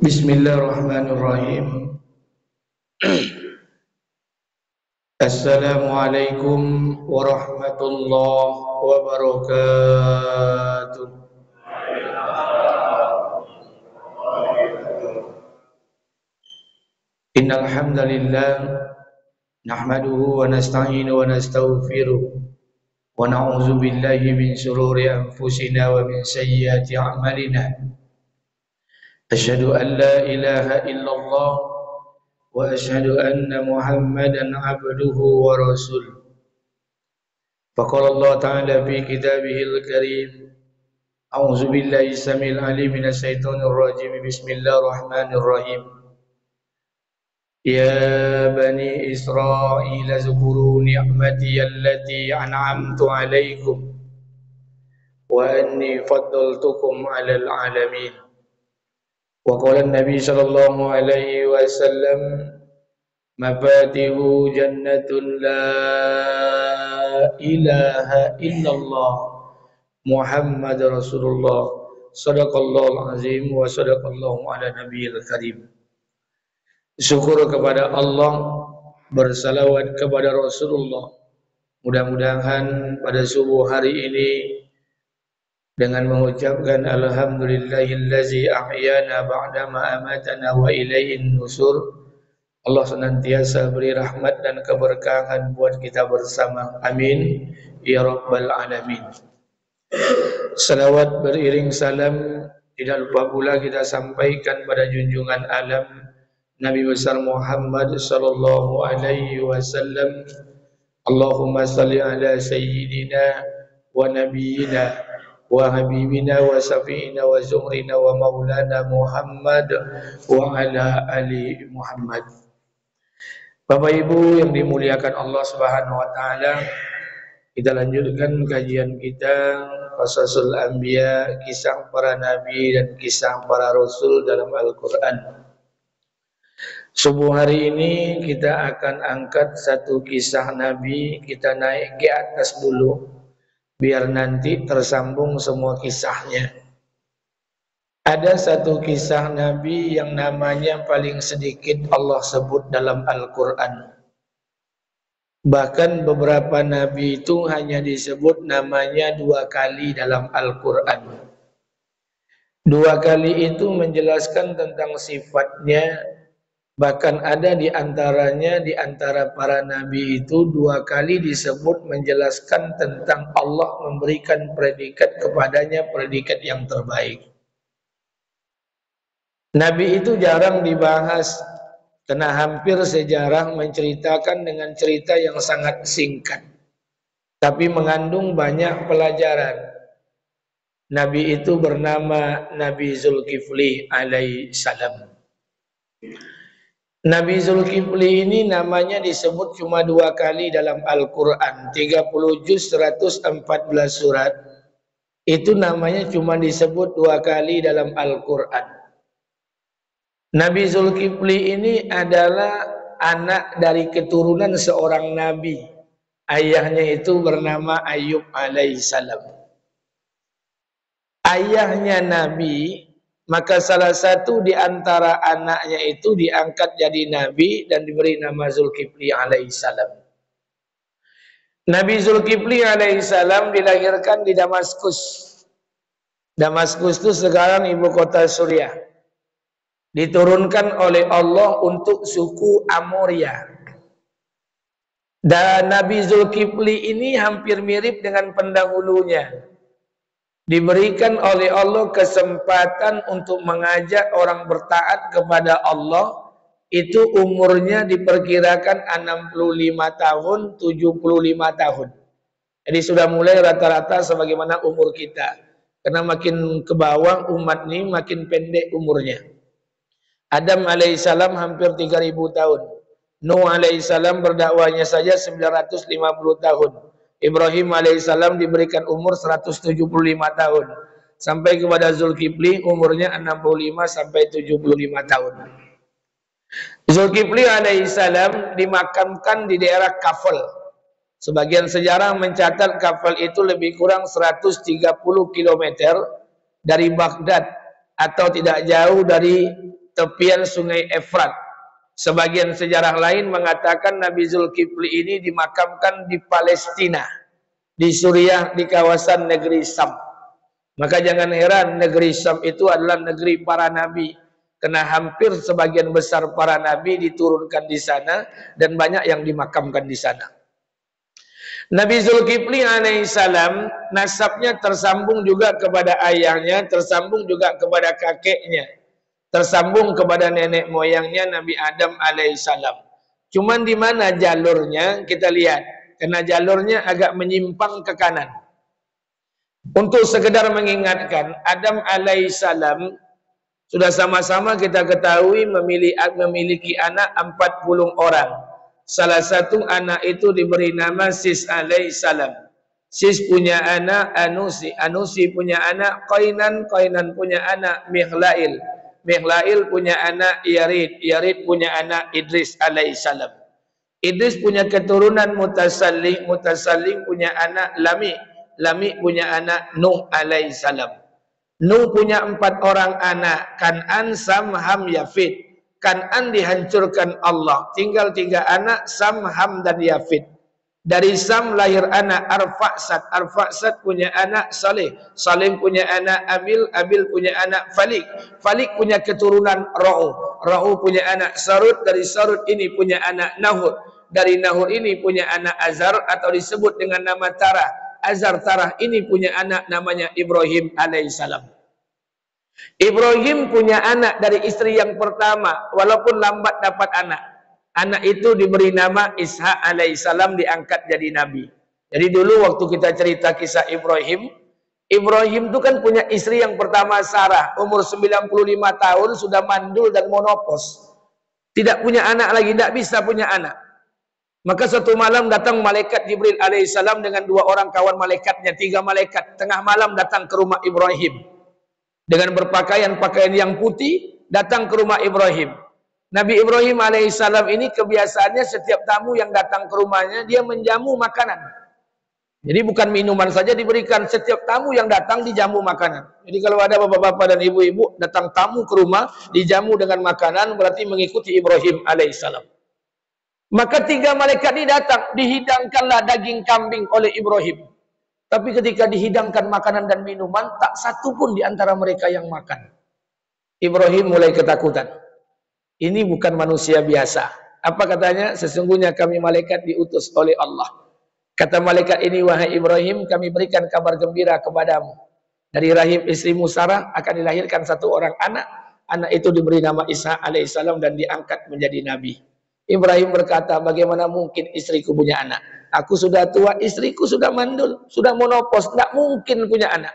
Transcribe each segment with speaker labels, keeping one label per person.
Speaker 1: Bismillahirrahmanirrahim. Assalamualaikum warahmatullahi wabarakatuh. Innal hamdalillah nahmaduhu wa nasta'inuhu wa nastaghfiruh wa na'udzu billahi min shururi anfusina wa min sayyiati a'malina. Asyhadu an la ilaha illallah wa asyhadu anna Muhammadan abduhu wa rasuluh. Faqala Allah Ta'ala fi kitabihil karim. A'udzu billahi samil alim minasy syaithanir rajim. Bismillahirrahmanirrahim. Ya bani Israil zkuru ni'mati allati an'amtu 'alaikum wa anni faddaltukum 'alal 'alamin. Wa qala an-nabi sallallahu alaihi wasallam mafatihu jannatun la ilaha illallah Muhammad Rasulullah sadaqallahul azim wa sadaqallahu ala nabiyil karim. Syukur kepada Allah, bersalawat kepada Rasulullah. Mudah-mudahan pada subuh hari ini dengan mengucapkan alhamdulillahillazi ahyana ba'dama amatana wa ilaihin nusur, Allah senantiasa beri rahmat dan keberkahan buat kita bersama. Amin ya rabbal alamin. Salawat beriring salam tidak lupa pula kita sampaikan pada junjungan alam Nabi besar Muhammad sallallahu alaihi wasallam. Allahumma salli ala sayyidina wa nabiyyina wa habibina wa safiina wa zuhrina wa maulana Muhammad wa ala ali Muhammad. Bapak Ibu yang dimuliakan Allah Subhanahu wa taala, kita lanjutkan kajian kita Qasasul Anbiya, kisah para nabi dan kisah para rasul dalam Al-Qur'an. Subuh hari ini kita akan angkat satu kisah nabi, kita naik ke atas dulu biar nanti tersambung semua kisahnya. Ada satu kisah nabi yang namanya paling sedikit Allah sebut dalam Al-Qur'an. Bahkan beberapa nabi itu hanya disebut namanya 2 kali dalam Al-Qur'an. 2 kali itu menjelaskan tentang sifatnya. Bahkan ada di antaranya, di antara para nabi itu 2 kali disebut menjelaskan tentang Allah memberikan predikat kepadanya, predikat yang terbaik. Nabi itu jarang dibahas karena hampir sejarah menceritakan dengan cerita yang sangat singkat, tapi mengandung banyak pelajaran. Nabi itu bernama Nabi Zulkifli alaihi salam. Nabi Zulkifli ini namanya disebut cuma 2 kali dalam Al-Quran, 30 juz 114 surat. Itu namanya cuma disebut 2 kali dalam Al-Quran. Nabi Zulkifli ini adalah anak dari keturunan seorang nabi. Ayahnya itu bernama Ayub alaihissalam. Ayahnya nabi, maka salah satu di antara anaknya itu diangkat jadi nabi dan diberi nama Zulkifli alaihissalam. Nabi Zulkifli alaihissalam dilahirkan di Damaskus. Damaskus itu sekarang ibu kota Suriah. Diturunkan oleh Allah untuk suku Amoria. Dan Nabi Zulkifli ini hampir mirip dengan pendahulunya. Diberikan oleh Allah kesempatan untuk mengajak orang bertaat kepada Allah. Itu umurnya diperkirakan 65 tahun, 75 tahun. Jadi sudah mulai rata-rata sebagaimana umur kita. Karena makin ke bawah umat ini makin pendek umurnya. Adam alaihissalam hampir 3000 tahun. Nuh alaihissalam berdakwahnya saja 950 tahun. Ibrahim alaihissalam diberikan umur 175 tahun. Sampai kepada Zulkifli umurnya 65 sampai 75 tahun. Zulkifli alaihissalam dimakamkan di daerah Kafel. Sebagian sejarah mencatat Kafel itu lebih kurang 130 km dari Baghdad. atau tidak jauh dari tepian sungai Efrat. Sebagian sejarah lain mengatakan Nabi Zulkifli ini dimakamkan di Palestina, di Suriah, di kawasan negeri Sam. Maka jangan heran negeri Sam itu adalah negeri para nabi, karena hampir sebagian besar para nabi diturunkan di sana dan banyak yang dimakamkan di sana. Nabi Zulkifli alaihissalam nasabnya tersambung juga kepada ayahnya, tersambung juga kepada kakeknya, tersambung kepada nenek moyangnya Nabi Adam alaihissalam. Cuman di mana jalurnya kita lihat, karena jalurnya agak menyimpang ke kanan. Untuk sekedar mengingatkan, Adam alaihissalam sudah sama-sama kita ketahui memiliki anak 40 orang. Salah satu anak itu diberi nama Sis alaihissalam. Sis punya anak Anusi, Anusi punya anak Qainan, Qainan punya anak Mihlail, Mihlail punya anak Yarid, Yarid punya anak Idris alaihissalam. Idris punya keturunan Mutasallim, Mutasallim punya anak Lami, Lami punya anak Nuh alaihissalam. Nuh punya 4 orang anak, Kan'an, Sam, Ham, Yafid. Kan'an dihancurkan Allah, tinggal 3 anak, Sam, Ham, dan Yafid. Dari Sam lahir anak Arfaksad, Arfaksad punya anak Saleh, Saleh punya anak Abil, Abil punya anak Falik, Falik punya keturunan Ra'u, Ra'u punya anak Sarud, dari Sarud ini punya anak Nahud, dari Nahud ini punya anak Azar atau disebut dengan nama Tarah, Azar Tarah ini punya anak namanya Ibrahim alaihissalam. Ibrahim punya anak dari istri yang pertama, walaupun lambat dapat anak. Anak itu diberi nama Ishak alaihissalam, diangkat jadi nabi. Jadi dulu waktu kita cerita kisah Ibrahim, Ibrahim itu kan punya istri yang pertama Sarah, umur 95 tahun, sudah mandul dan monopos. Tidak punya anak lagi, tidak bisa punya anak. Maka suatu malam datang malaikat Jibril alaihissalam dengan 2 orang kawan malaikatnya, 3 malaikat. Tengah malam datang ke rumah Ibrahim dengan berpakaian pakaian yang putih, datang ke rumah Ibrahim. Nabi Ibrahim alaihissalam ini kebiasaannya setiap tamu yang datang ke rumahnya dia menjamu makanan. Jadi bukan minuman saja diberikan, setiap tamu yang datang dijamu makanan. Jadi kalau ada bapak-bapak dan ibu-ibu datang tamu ke rumah dijamu dengan makanan, berarti mengikuti Ibrahim alaihissalam. Maka 3 malaikat ini datang, dihidangkanlah daging kambing oleh Ibrahim. Tapi ketika dihidangkan makanan dan minuman, tak satu pun di antara mereka yang makan. Ibrahim mulai ketakutan. Ini bukan manusia biasa. Apa katanya? Sesungguhnya kami malaikat diutus oleh Allah. Kata malaikat ini, wahai Ibrahim, kami berikan kabar gembira kepadamu. Dari rahim istrimu Sarah akan dilahirkan 1 orang anak. Anak itu diberi nama Isa alaihissalam dan diangkat menjadi nabi. Ibrahim berkata, bagaimana mungkin istriku punya anak? Aku sudah tua, istriku sudah mandul, sudah monopos, tidak mungkin punya anak.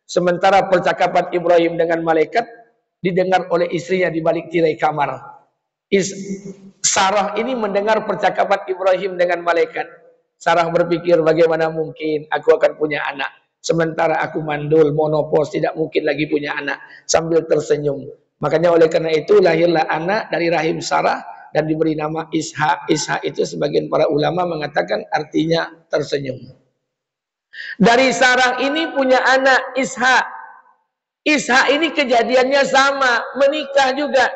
Speaker 1: Sementara percakapan Ibrahim dengan malaikat didengar oleh istrinya di balik tirai kamar. Sarah ini mendengar percakapan Ibrahim dengan malaikat. Sarah berpikir, bagaimana mungkin aku akan punya anak? Sementara aku mandul, monopos, tidak mungkin lagi punya anak. Sambil tersenyum. Makanya oleh karena itu lahirlah anak dari rahim Sarah dan diberi nama Ishak. Ishak itu sebagian para ulama mengatakan artinya tersenyum. Dari Sarah ini punya anak Ishak. Ishak ini kejadiannya sama, menikah juga.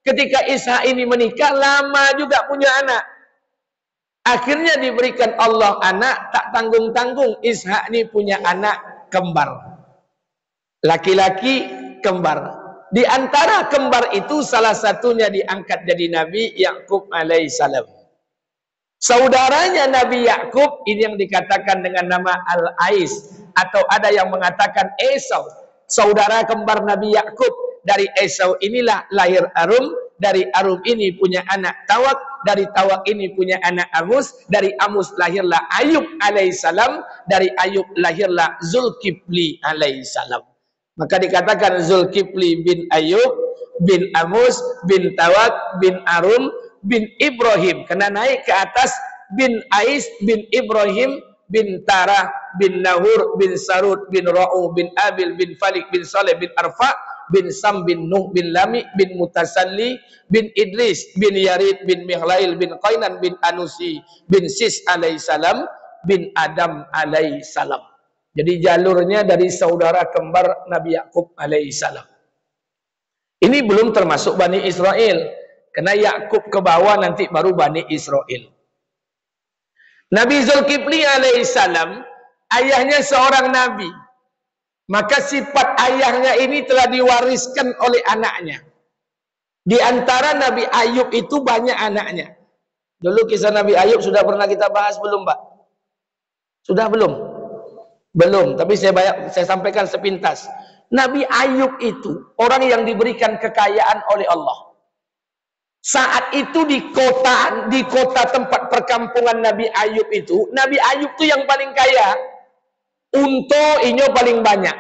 Speaker 1: Ketika Ishak ini menikah, lama juga punya anak. Akhirnya diberikan Allah anak, tak tanggung-tanggung. Ishak ini punya anak kembar. Laki-laki kembar. Di antara kembar itu salah satunya diangkat jadi Nabi Yakub alaihissalam. Saudaranya Nabi Yakub ini yang dikatakan dengan nama Al-Ais, atau ada yang mengatakan Esau. Saudara kembar Nabi Yakub. Dari Esau inilah lahir Arum, dari Arum ini punya anak Tawak, dari Tawak ini punya anak Amus, dari Amus lahirlah Ayub alaihissalam, dari Ayub lahirlah Zulkifli alaihissalam. Maka dikatakan Zulkifli bin Ayub, bin Amus, bin Tawak, bin Arum, bin Ibrahim. Kena naik ke atas bin Ais, bin Ibrahim, bin Tarah, bin Nahur, bin Sarud, bin Ra'u, bin Abil, bin Falik, bin Saleh, bin Arfa, bin Sam, bin Nuh, bin Lami, bin Mutasalli, bin Idris, bin Yarid, bin Mihlail, bin Qainan, bin Anusi, bin Sis alaihissalam, bin Adam alaihissalam. Jadi jalurnya dari saudara kembar Nabi Yakub alaihissalam. Ini belum termasuk Bani Israel. Karena Yakub ke bawah nanti baru Bani Israel. Nabi Zulkifli alaihissalam, ayahnya seorang nabi. Maka sifat ayahnya ini telah diwariskan oleh anaknya. Di antara Nabi Ayub itu banyak anaknya. Dulu kisah Nabi Ayub sudah pernah kita bahas belum, Pak? Sudah belum? Belum, tapi saya sampaikan sepintas. Nabi Ayub itu orang yang diberikan kekayaan oleh Allah. Saat itu di kota tempat perkampungan Nabi Ayub itu, Nabi Ayub itu yang paling kaya. Unta inyo paling banyak.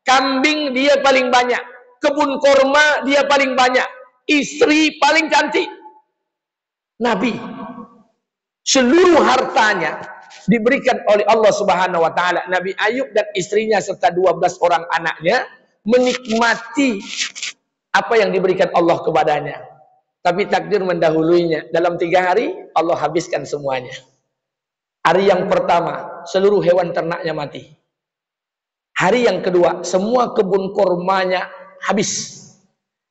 Speaker 1: Kambing dia paling banyak. Kebun korma dia paling banyak. Istri paling cantik. Nabi. Seluruh hartanya diberikan oleh Allah Subhanahu wa taala. Nabi Ayub dan istrinya serta 12 orang anaknya menikmati apa yang diberikan Allah kepadanya. Tapi takdir mendahuluinya. Dalam 3 hari Allah habiskan semuanya. Hari yang pertama seluruh hewan ternaknya mati. Hari yang kedua semua kebun kormanya habis.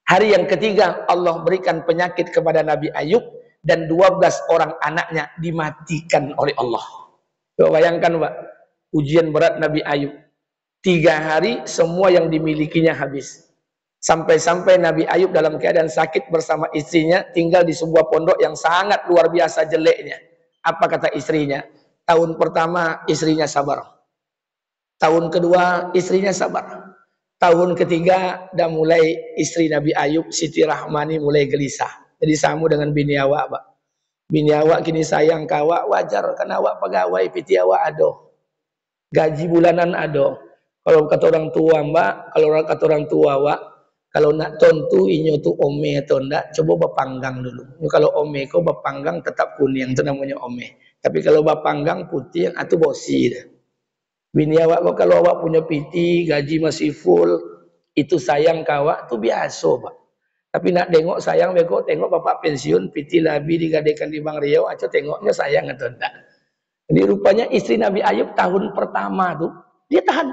Speaker 1: Hari yang ketiga Allah berikan penyakit kepada Nabi Ayub dan 12 orang anaknya dimatikan oleh Allah. Coba bayangkan, Pak, ujian berat Nabi Ayub. 3 hari semua yang dimilikinya habis. Sampai-sampai Nabi Ayub dalam keadaan sakit bersama istrinya tinggal di sebuah pondok yang sangat luar biasa jeleknya. Apa kata istrinya? Tahun pertama istrinya sabar. Tahun kedua istrinya sabar. Tahun ketiga dah mulai istri Nabi Ayub, Siti Rahmani, mulai gelisah. Jadi sama dengan bini awak, Pak. Bini awak kini sayang ke awak, wajar. Karena awak pegawai, piti awak ada. Gaji bulanan ada. Kalau kata orang tua, Mbak, kalau kata orang tua awak, kalau nak tontu inyo tu ome atau ndak, coba bapanggang dulu. Kalau ome kau bapanggang tetap kuning, itu namanya ome. Tapi kalau bapanggang putih, yang itu bosi dah. Bini awak kok kalau awak punya piti, gaji masih full, itu sayang kawak, itu biasa, Pak. Tapi nak tengok sayang, beko tengok bapak pensiun, piti labi digadekan di Bang Riau, aja tengoknya sayang atau enggak. Jadi rupanya istri Nabi Ayub tahun pertama tuh, dia tahan.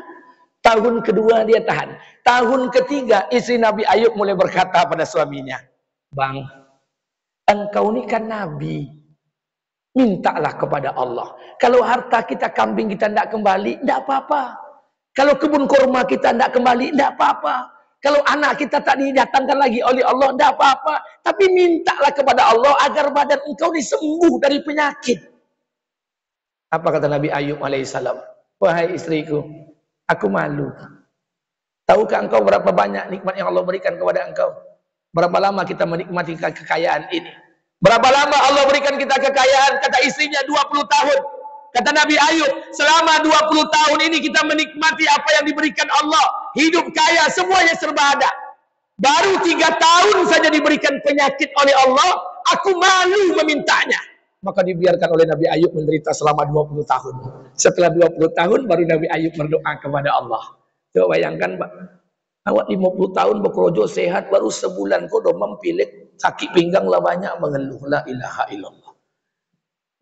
Speaker 1: Tahun kedua dia tahan. Tahun ketiga istri Nabi Ayub mulai berkata pada suaminya, Bang, engkau ini kan Nabi. Mintalah kepada Allah. Kalau harta kita kambing kita tidak kembali, tidak apa-apa. Kalau kebun kurma kita tidak kembali, tidak apa-apa. Kalau anak kita tak didatangkan lagi oleh Allah, tidak apa-apa. Tapi mintalah kepada Allah agar badan engkau disembuh dari penyakit. Apa kata Nabi Ayub alaihissalam? Wahai istriku, aku malu. Tahukah engkau berapa banyak nikmat yang Allah berikan kepada engkau? Berapa lama kita menikmati kekayaan ini? Berapa lama Allah berikan kita kekayaan? Kata istrinya 20 tahun. Kata Nabi Ayub, selama 20 tahun ini kita menikmati apa yang diberikan Allah. Hidup kaya, semuanya serba ada. Baru 3 tahun saja diberikan penyakit oleh Allah, aku malu memintanya. Maka dibiarkan oleh Nabi Ayub menderita selama 20 tahun. Setelah 20 tahun baru Nabi Ayub berdoa kepada Allah. Coba bayangkan, Pak. Awak 50 tahun berkerojo sehat, baru sebulan kau udah mempilik, sakit pinggang lah banyak mengeluh. La ilaha illallah.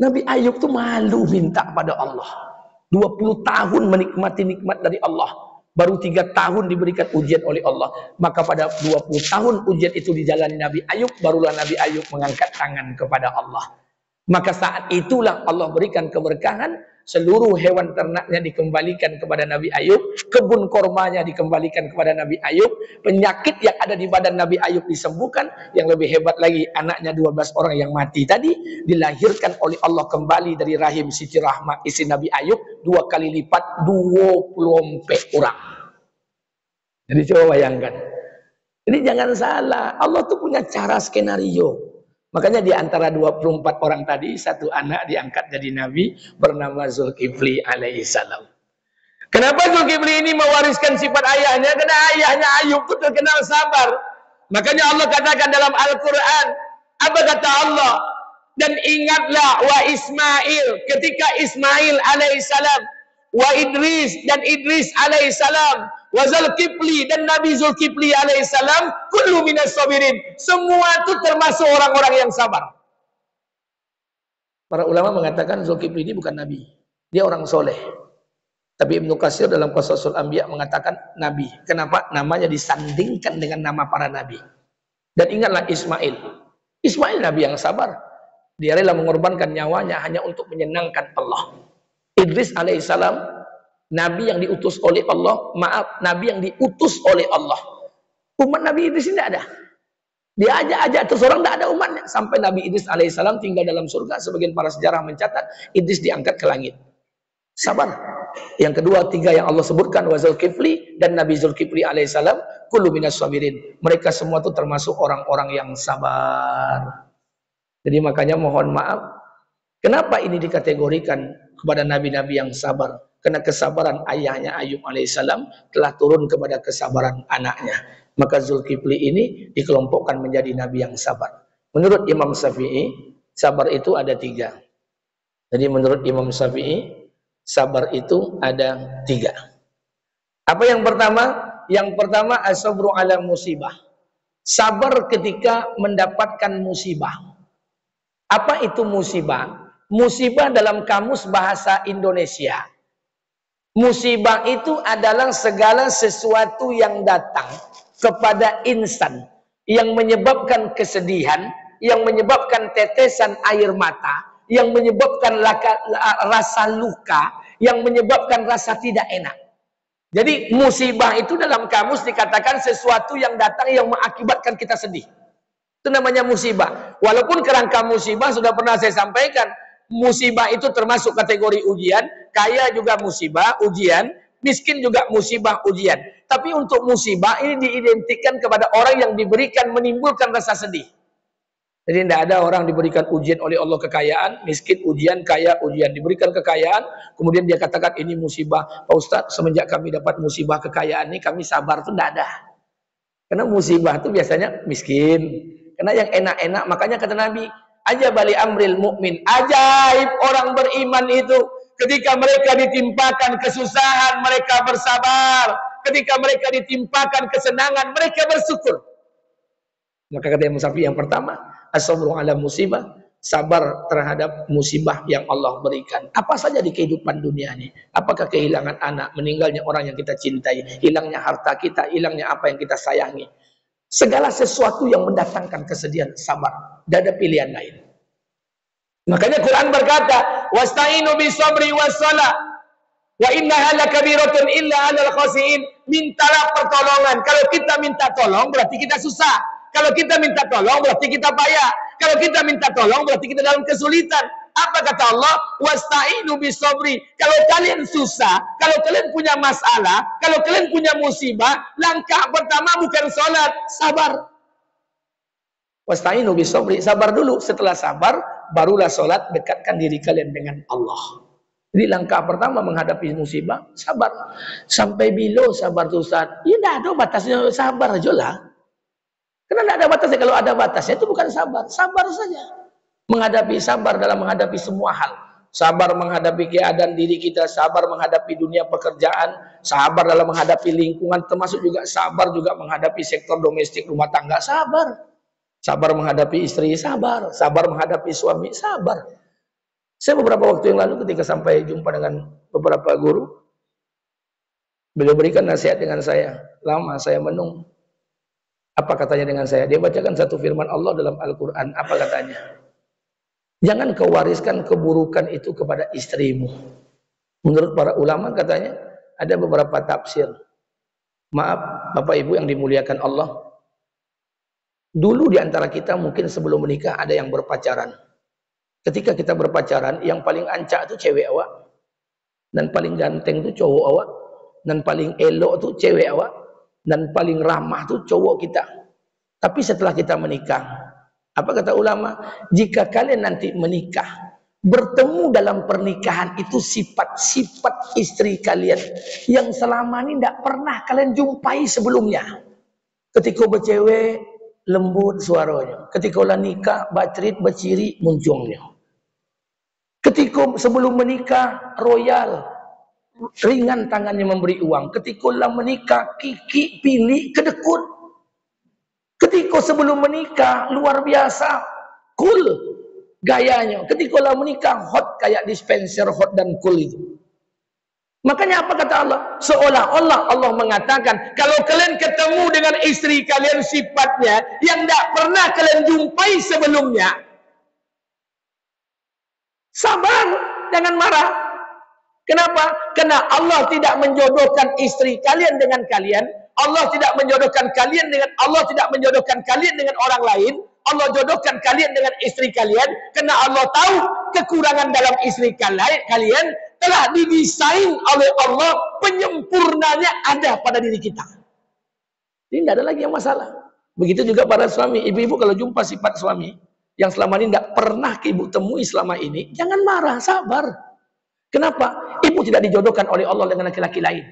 Speaker 1: Nabi Ayub tuh malu minta pada Allah. 20 tahun menikmati nikmat dari Allah. Baru 3 tahun diberikan ujian oleh Allah. Maka pada 20 tahun ujian itu dijalani Nabi Ayub, barulah Nabi Ayub mengangkat tangan kepada Allah. Maka saat itulah Allah berikan keberkahan. Seluruh hewan ternaknya dikembalikan kepada Nabi Ayub, kebun kormanya dikembalikan kepada Nabi Ayub, penyakit yang ada di badan Nabi Ayub disembuhkan. Yang lebih hebat lagi, anaknya 12 orang yang mati tadi dilahirkan oleh Allah kembali dari rahim Siti Rahmah istri Nabi Ayub 2 kali lipat, 24 orang. Jadi coba bayangkan. Jadi jangan salah, Allah tuh punya cara skenario. Makanya di antara 24 orang tadi, satu anak diangkat jadi nabi bernama Zulkifli alaihissalam. Kenapa Zulkifli ini mewariskan sifat ayahnya? Karena ayahnya Ayub itu terkenal sabar. Makanya Allah katakan dalam Al-Quran, apa kata Allah? Dan ingatlah wa Ismail, ketika Ismail alaihissalam, wa Idris dan Idris alaihissalam, wa Zulkifli dan Nabi Zulkifli alaihissalam, kullu minas sabirin. Semua itu termasuk orang-orang yang sabar. Para ulama mengatakan Zulkifli ini bukan nabi, dia orang soleh. Tapi Ibnu Katsir dalam Qasasul Anbiya mengatakan nabi. Kenapa? Namanya disandingkan dengan nama para nabi. Dan ingatlah Ismail. Ismail Nabi yang sabar. Dia rela mengorbankan nyawanya hanya untuk menyenangkan Allah. Idris alaihissalam, Nabi yang diutus oleh Allah, maaf, Nabi yang diutus oleh Allah. Umat Nabi Idris ini tidak ada. Dia ajak-ajak terus orang, tidak ada umatnya. Sampai Nabi Idris alaihissalam tinggal dalam surga. Sebagian para sejarah mencatat, Idris diangkat ke langit. Sabar. Yang kedua, tiga yang Allah sebutkan, wa Zulkifli dan Nabi Zulkifli alaihissalam, kullu minas sabirin. Mereka semua itu termasuk orang-orang yang sabar. Jadi makanya mohon maaf, kenapa ini dikategorikan kepada nabi-nabi yang sabar? Karena kesabaran ayahnya Ayub alaihissalam telah turun kepada kesabaran anaknya. Maka Zulkifli ini dikelompokkan menjadi nabi yang sabar. Menurut Imam Syafi'i, sabar itu ada tiga. Jadi menurut Imam Syafi'i, sabar itu ada tiga. Apa yang pertama? Yang pertama, as-sabru ala musibah. Sabar ketika mendapatkan musibah. Apa itu musibah? Musibah dalam kamus bahasa Indonesia. Musibah itu adalah segala sesuatu yang datang kepada insan, yang menyebabkan kesedihan, yang menyebabkan tetesan air mata, yang menyebabkan rasa luka, yang menyebabkan rasa tidak enak. Jadi musibah itu dalam kamus dikatakan sesuatu yang datang yang mengakibatkan kita sedih. Itu namanya musibah. Walaupun kerangka musibah sudah pernah saya sampaikan, musibah itu termasuk kategori ujian, kaya juga musibah, ujian, miskin juga musibah, ujian. Tapi untuk musibah ini diidentikan kepada orang yang diberikan menimbulkan rasa sedih. Jadi tidak ada orang diberikan ujian oleh Allah kekayaan, miskin ujian, kaya ujian. Diberikan kekayaan, kemudian dia katakan ini musibah. Pak Ustadz, semenjak kami dapat musibah kekayaan ini, kami sabar, itu tidak ada. Karena musibah itu biasanya miskin. Karena yang enak-enak, makanya kata Nabi, aja bali amril mukmin, ajaib orang beriman itu ketika mereka ditimpakan kesusahan mereka bersabar, ketika mereka ditimpakan kesenangan mereka bersyukur. Maka kata Imam Syafi'i yang pertama, as-sabru ala musibah, sabar terhadap musibah yang Allah berikan. Apa saja di kehidupan dunia ini. Apakah kehilangan anak, meninggalnya orang yang kita cintai, hilangnya harta kita, hilangnya apa yang kita sayangi. Segala sesuatu yang mendatangkan kesedihan, sabar. Tidak ada pilihan lain. Makanya Quran berkata, wasta'inu bisabri wassalah, wa innaha lakabiratun illa 'alal khashiin. Mintalah pertolongan. Kalau kita minta tolong berarti kita susah. Kalau kita minta tolong berarti kita payah. Kalau kita minta tolong berarti kita dalam kesulitan. Apa kata Allah? Wasta'inu bisabri. Kalau kalian susah, kalau kalian punya masalah, kalau kalian punya musibah, langkah pertama bukan sholat, sabar. Wasta'inu bisabri, sabar dulu. Setelah sabar, barulah sholat, dekatkan diri kalian dengan Allah. Jadi langkah pertama menghadapi musibah, sabar. Sampai bila sabar tuh Ustaz? Ya tidak ada batasnya, sabar aja lah. Karena tidak ada batasnya. Kalau ada batasnya itu bukan sabar. Sabar saja. Sabar dalam menghadapi semua hal. Sabar menghadapi keadaan diri kita, sabar menghadapi dunia pekerjaan, sabar dalam menghadapi lingkungan, termasuk juga sabar juga menghadapi sektor domestik rumah tangga, sabar. Sabar menghadapi istri, sabar. Sabar menghadapi suami, sabar. Saya beberapa waktu yang lalu ketika sampai jumpa dengan beberapa guru, beliau berikan nasihat dengan saya. Lama saya menung. Apa katanya dengan saya? Dia bacakan satu firman Allah dalam Al-Quran. Apa katanya? Jangan kau wariskan keburukan itu kepada istrimu. Menurut para ulama katanya ada beberapa tafsir. Maaf Bapak Ibu yang dimuliakan Allah. Dulu di antara kita mungkin sebelum menikah ada yang berpacaran. Ketika kita berpacaran, yang paling ancak itu cewek awak. Dan paling ganteng itu cowok awak. Dan paling elok itu cewek awak. Dan paling ramah itu cowok kita. Tapi setelah kita menikah, apa kata ulama? Jika kalian nanti menikah, bertemu dalam pernikahan itu sifat-sifat istri kalian yang selama ini tidak pernah kalian jumpai sebelumnya. Ketika bercewek, lembut suaranya. Ketika ulah nikah, bacrit, beciri, muncungnya. Ketika sebelum menikah, royal, ringan tangannya memberi uang. Ketika ulah menikah, kiki, pilih, kedekut. Ketika sebelum menikah, luar biasa, cool gayanya. Ketika ulah menikah, hot kayak dispenser hot dan cool itu. Makanya apa kata Allah? Seolah-olah Allah mengatakan, kalau kalian ketemu dengan istri kalian sifatnya yang tidak pernah kalian jumpai sebelumnya, sabar, jangan marah. Kenapa? Karena Allah tidak menjodohkan istri kalian dengan kalian, Allah tidak menjodohkan kalian dengan orang lain. Allah jodohkan kalian dengan istri kalian karena Allah tahu kekurangan dalam istri kalian telah didesain oleh Allah, penyempurnanya ada pada diri kita. Ini tidak ada lagi yang masalah. Begitu juga para suami, ibu-ibu kalau jumpa sifat suami yang selama ini tidak pernah ibu temui selama ini, jangan marah, sabar. Kenapa? Ibu tidak dijodohkan oleh Allah dengan laki-laki lain.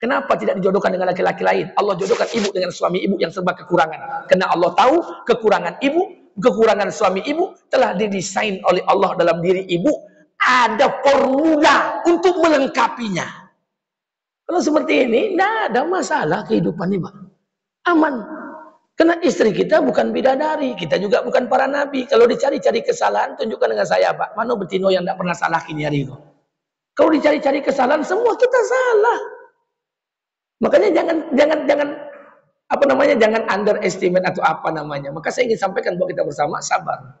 Speaker 1: Kenapa tidak dijodohkan dengan laki-laki lain? Allah jodohkan ibu dengan suami ibu yang serba kekurangan. Karena Allah tahu kekurangan ibu, kekurangan suami ibu telah didesain oleh Allah dalam diri ibu. Ada formula untuk melengkapinya. Kalau seperti ini, tidak ada masalah kehidupan ini, Pak. Aman. Karena istri kita bukan bidadari, kita juga bukan para nabi. Kalau dicari-cari kesalahan, tunjukkan dengan saya, Pak. Mana betino yang tidak pernah salah kini hari itu? Kalau dicari-cari kesalahan, semua kita salah. Makanya jangan underestimate atau apa namanya. Maka saya ingin sampaikan buat kita bersama, sabar.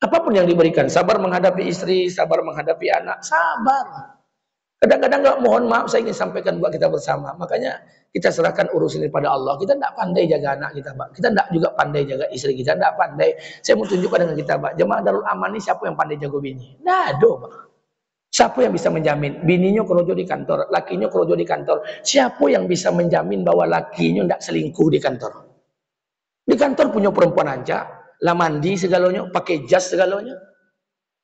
Speaker 1: Apapun yang diberikan, sabar menghadapi istri, sabar menghadapi anak, sabar. Kadang-kadang nggak, mohon maaf, saya ingin sampaikan buat kita bersama. Makanya kita serahkan urusan ini pada Allah. Kita tidak pandai jaga anak kita, Pak. Kita tidak juga pandai jaga istri kita, tidak pandai. Saya mau tunjukkan dengan kita, Pak. Jemaah Darul Aman ini siapa yang pandai jago bini? Tidak ada, Pak. Siapa yang bisa menjamin? Bininya kerojo di kantor, lakinya kerojo di kantor. Siapa yang bisa menjamin bahwa lakinya tidak selingkuh di kantor? Di kantor punya perempuan aja, lah mandi segalanya, pakai jas segalanya.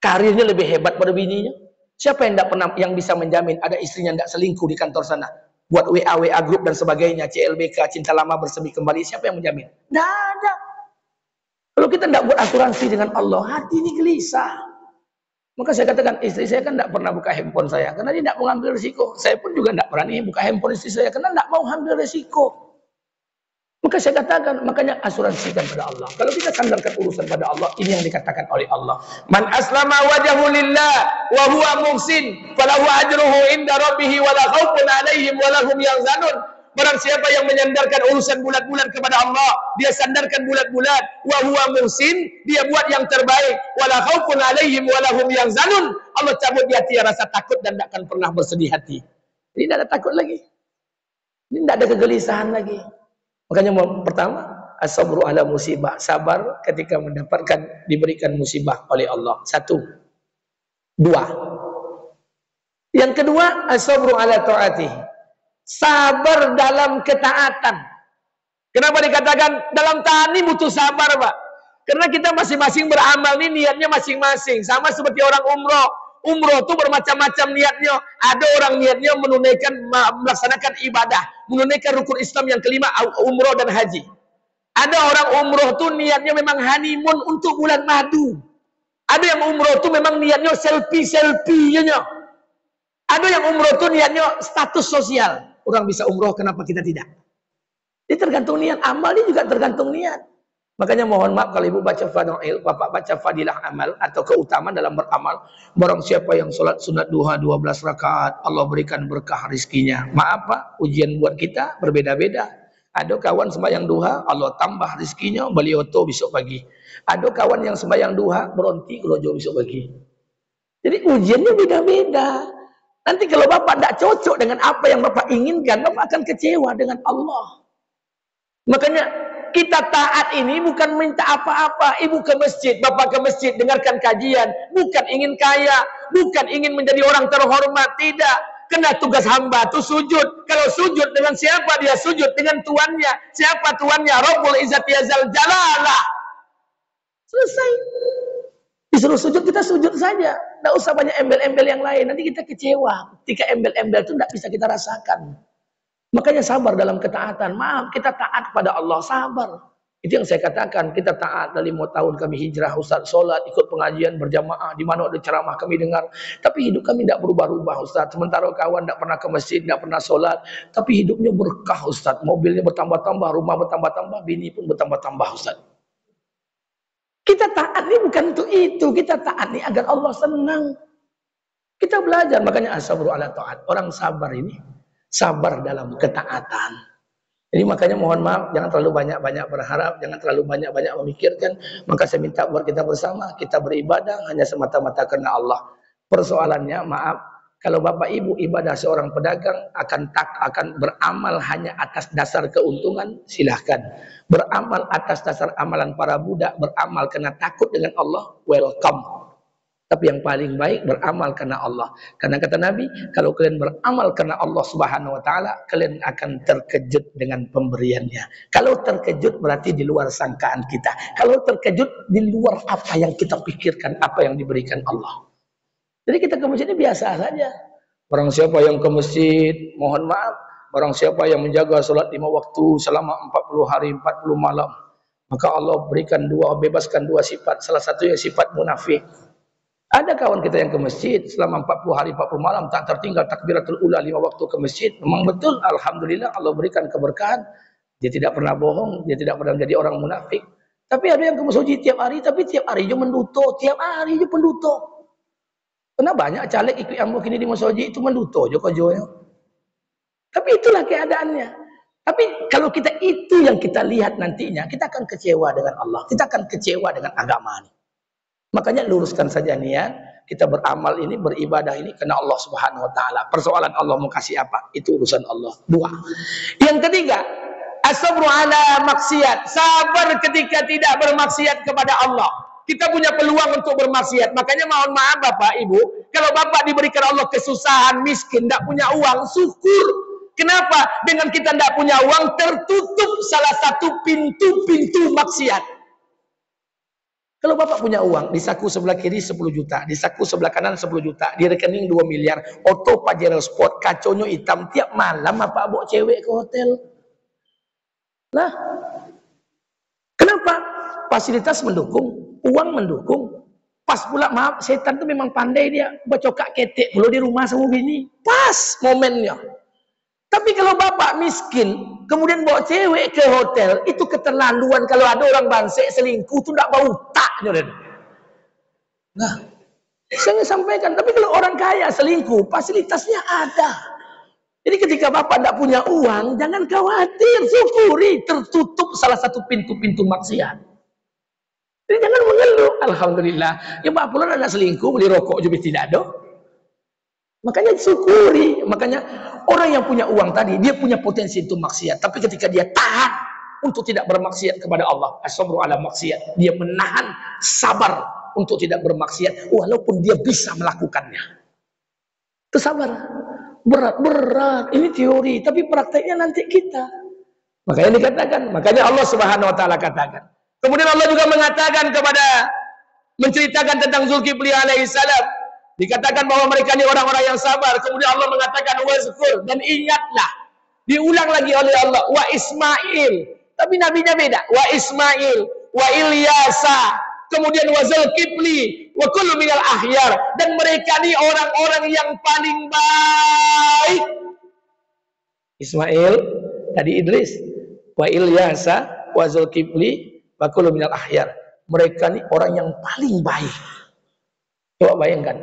Speaker 1: Karirnya lebih hebat pada bininya. Siapa yang tidak pernah, yang bisa menjamin ada istrinya tidak selingkuh di kantor sana? Buat WA grup dan sebagainya, CLBK, cinta lama bersemi kembali. Siapa yang menjamin? Tidak ada. Kalau kita tidak buat asuransi dengan Allah, hati ini gelisah. Maka saya katakan, istri saya kan tidak pernah buka handphone saya, karena dia tidak mau ambil risiko. Saya pun juga tidak berani buka handphone istri saya, karena tidak mau ambil risiko. Maka saya katakan, makanya asuransikan pada Allah. Kalau kita sandarkan urusan pada Allah, ini yang dikatakan oleh Allah. Man aslama wajhahu lillah wa huwa muhsin, falahu ajruhu inda rabbih wa la khaufun alaihim wa lahum yahzanun. Barang siapa yang menyandarkan urusan bulat-bulat kepada Allah, dia sandarkan bulat-bulat, wa huwa muhsin, dia buat yang terbaik, wala khaufun alaihim wa lahum yahzanun. Allah cabut di hati rasa takut dan tidak akan pernah bersedih hati. Ini tidak ada takut lagi. Ini tidak ada kegelisahan lagi. Makanya pertama, as-sabru ala musibah, sabar ketika diberikan musibah oleh Allah. Satu. Dua. Yang kedua, as-sabru ala ta'atih. Sabar dalam ketaatan. Kenapa dikatakan dalam taat ini butuh sabar, Pak? Karena kita masing-masing beramal ini niatnya masing-masing. Sama seperti orang umroh. Umroh itu bermacam-macam niatnya. Ada orang niatnya melaksanakan ibadah, menunaikan rukun Islam yang kelima, umroh dan haji. Ada orang umroh itu niatnya memang honeymoon untuk bulan madu. Ada yang umroh itu memang niatnya selfie-nya. Ada yang umroh itu niatnya status sosial. Orang bisa umroh, kenapa kita tidak? Ini tergantung niat. Amal ini juga tergantung niat. Makanya mohon maaf kalau ibu baca fadail, bapak baca fadilah amal atau keutamaan dalam beramal. Barang siapa yang sholat sunat duha 12 rakaat, Allah berikan berkah rizkinya. Maaf Pak, ujian buat kita berbeda-beda. Ada kawan sembahyang duha, Allah tambah rizkinya, beliau tuh besok pagi. Ada kawan yang sembahyang duha, berhenti kalau jauh besok pagi. Jadi ujiannya beda-beda. Nanti kalau bapak tidak cocok dengan apa yang bapak inginkan, bapak akan kecewa dengan Allah. Makanya kita taat ini bukan minta apa-apa. Ibu ke masjid, bapak ke masjid, dengarkan kajian. Bukan ingin kaya, bukan ingin menjadi orang terhormat, tidak. Kena tugas hamba itu sujud. Kalau sujud dengan siapa dia sujud? Dengan tuannya. Siapa tuannya? Rabbul Izzati Azal Jalalah. Selesai. Disuruh sujud, kita sujud saja. Tidak usah banyak embel-embel yang lain. Nanti kita kecewa. Ketika embel-embel itu tidak bisa kita rasakan. Makanya sabar dalam ketaatan. Maaf, kita taat kepada Allah, sabar. Itu yang saya katakan, kita taat. Dari 5 tahun kami hijrah, Ustaz, sholat, ikut pengajian berjamaah, di mana ada ceramah kami dengar. Tapi hidup kami tidak berubah-ubah, Ustaz. Sementara kawan tidak pernah ke masjid, tidak pernah sholat. Tapi hidupnya berkah, Ustaz. Mobilnya bertambah-tambah, rumah bertambah-tambah, bini pun bertambah-tambah, Ustaz. Kita taat ini bukan untuk itu. Kita taat ini agar Allah senang. Kita belajar, makanya as-sabru ala ta'at. Orang sabar ini, sabar dalam ketaatan. Jadi makanya mohon maaf, jangan terlalu banyak-banyak berharap, jangan terlalu banyak-banyak memikirkan. Maka saya minta buat kita bersama, kita beribadah hanya semata-mata karena Allah. Persoalannya, maaf, kalau bapak ibu ibadah seorang pedagang akan beramal hanya atas dasar keuntungan, silahkan. Beramal atas dasar amalan para budak, beramal karena takut dengan Allah, welcome. Tapi yang paling baik beramal karena Allah. Karena kata Nabi, kalau kalian beramal karena Allah Subhanahu wa taala, kalian akan terkejut dengan pemberiannya. Kalau terkejut berarti di luar sangkaan kita. Kalau terkejut di luar apa yang kita pikirkan, apa yang diberikan Allah. Jadi kita ke masjid ini biasa saja. Barang siapa yang ke masjid, mohon maaf, barang siapa yang menjaga salat 5 waktu selama 40 hari 40 malam, maka Allah bebaskan dua sifat. Salah satunya sifat munafik. Ada kawan kita yang ke masjid selama 40 hari 40 malam tak tertinggal takbiratul ula 5 waktu ke masjid. Memang betul, alhamdulillah Allah berikan keberkahan. Dia tidak pernah bohong, dia tidak pernah menjadi orang munafik. Tapi ada yang ke masjid tiap hari, tapi tiap hari dia menduto, tiap hari dia penduto. Karena banyak caleg ikut ambo kini di masjid itu menduto jokojonya. Tapi itulah keadaannya. Tapi kalau kita itu yang kita lihat nantinya, kita akan kecewa dengan Allah, kita akan kecewa dengan agama ini. Makanya luruskan saja niat, kita beramal ini, beribadah ini karena Allah Subhanahu wa taala. Persoalan Allah mau kasih apa, itu urusan Allah. 2. Yang ketiga, as-sabru ala maksiat. Sabar ketika tidak bermaksiat kepada Allah. Kita punya peluang untuk bermaksiat. Makanya mohon maaf Bapak Ibu, kalau Bapak diberikan Allah kesusahan, miskin, tidak punya uang, syukur. Kenapa? Dengan kita tidak punya uang, tertutup salah satu pintu-pintu maksiat. Kalau Bapak punya uang, di saku sebelah kiri 10 juta, di saku sebelah kanan 10 juta, di rekening 2 miliar, auto Pajero Sport, kaconya hitam, tiap malam Bapak bawa cewek ke hotel. Lah, kenapa? Fasilitas mendukung, uang mendukung. Pas pula, maaf, setan itu memang pandai dia, bacokak ketek pula di rumah sama bini. Pas momennya. Tapi kalau Bapak miskin, kemudian bawa cewek ke hotel, itu keterlaluan. Kalau ada orang bansek selingkuh, itu tidak bau taknya. Nah, saya sampaikan. Tapi kalau orang kaya selingkuh, fasilitasnya ada. Jadi ketika Bapak tidak punya uang, jangan khawatir, syukuri. Tertutup salah satu pintu-pintu maksiat. Jadi jangan mengeluh. Alhamdulillah. Ya Bapak pula ada selingkuh, beli rokok juga tidak ada. Makanya syukuri. Makanya orang yang punya uang tadi, dia punya potensi untuk maksiat. Tapi ketika dia tahan untuk tidak bermaksiat kepada Allah, as-sabru ala maksiat, dia menahan sabar untuk tidak bermaksiat, walaupun dia bisa melakukannya. Itu sabar. Berat. Ini teori, tapi prakteknya nanti kita. Makanya dikatakan, makanya Allah Subhanahu wa taala katakan. Kemudian Allah juga mengatakan menceritakan tentang Zulkifli alaihissalam. Dikatakan bahwa mereka ini orang-orang yang sabar. Kemudian Allah mengatakan wazkur, dan ingatlah. Diulang lagi oleh Allah, wa Ismail. Tapi nabinya beda. Wa Ismail, wa Ilyasa, kemudian wa Zulkifli, wa kullu minal ahyar. Dan mereka ini orang-orang yang paling baik. Ismail, tadi Idris, wa Ilyasa, wa Zulkifli, wa kullu minal ahyar. Mereka ini orang yang paling baik. Coba bayangkan,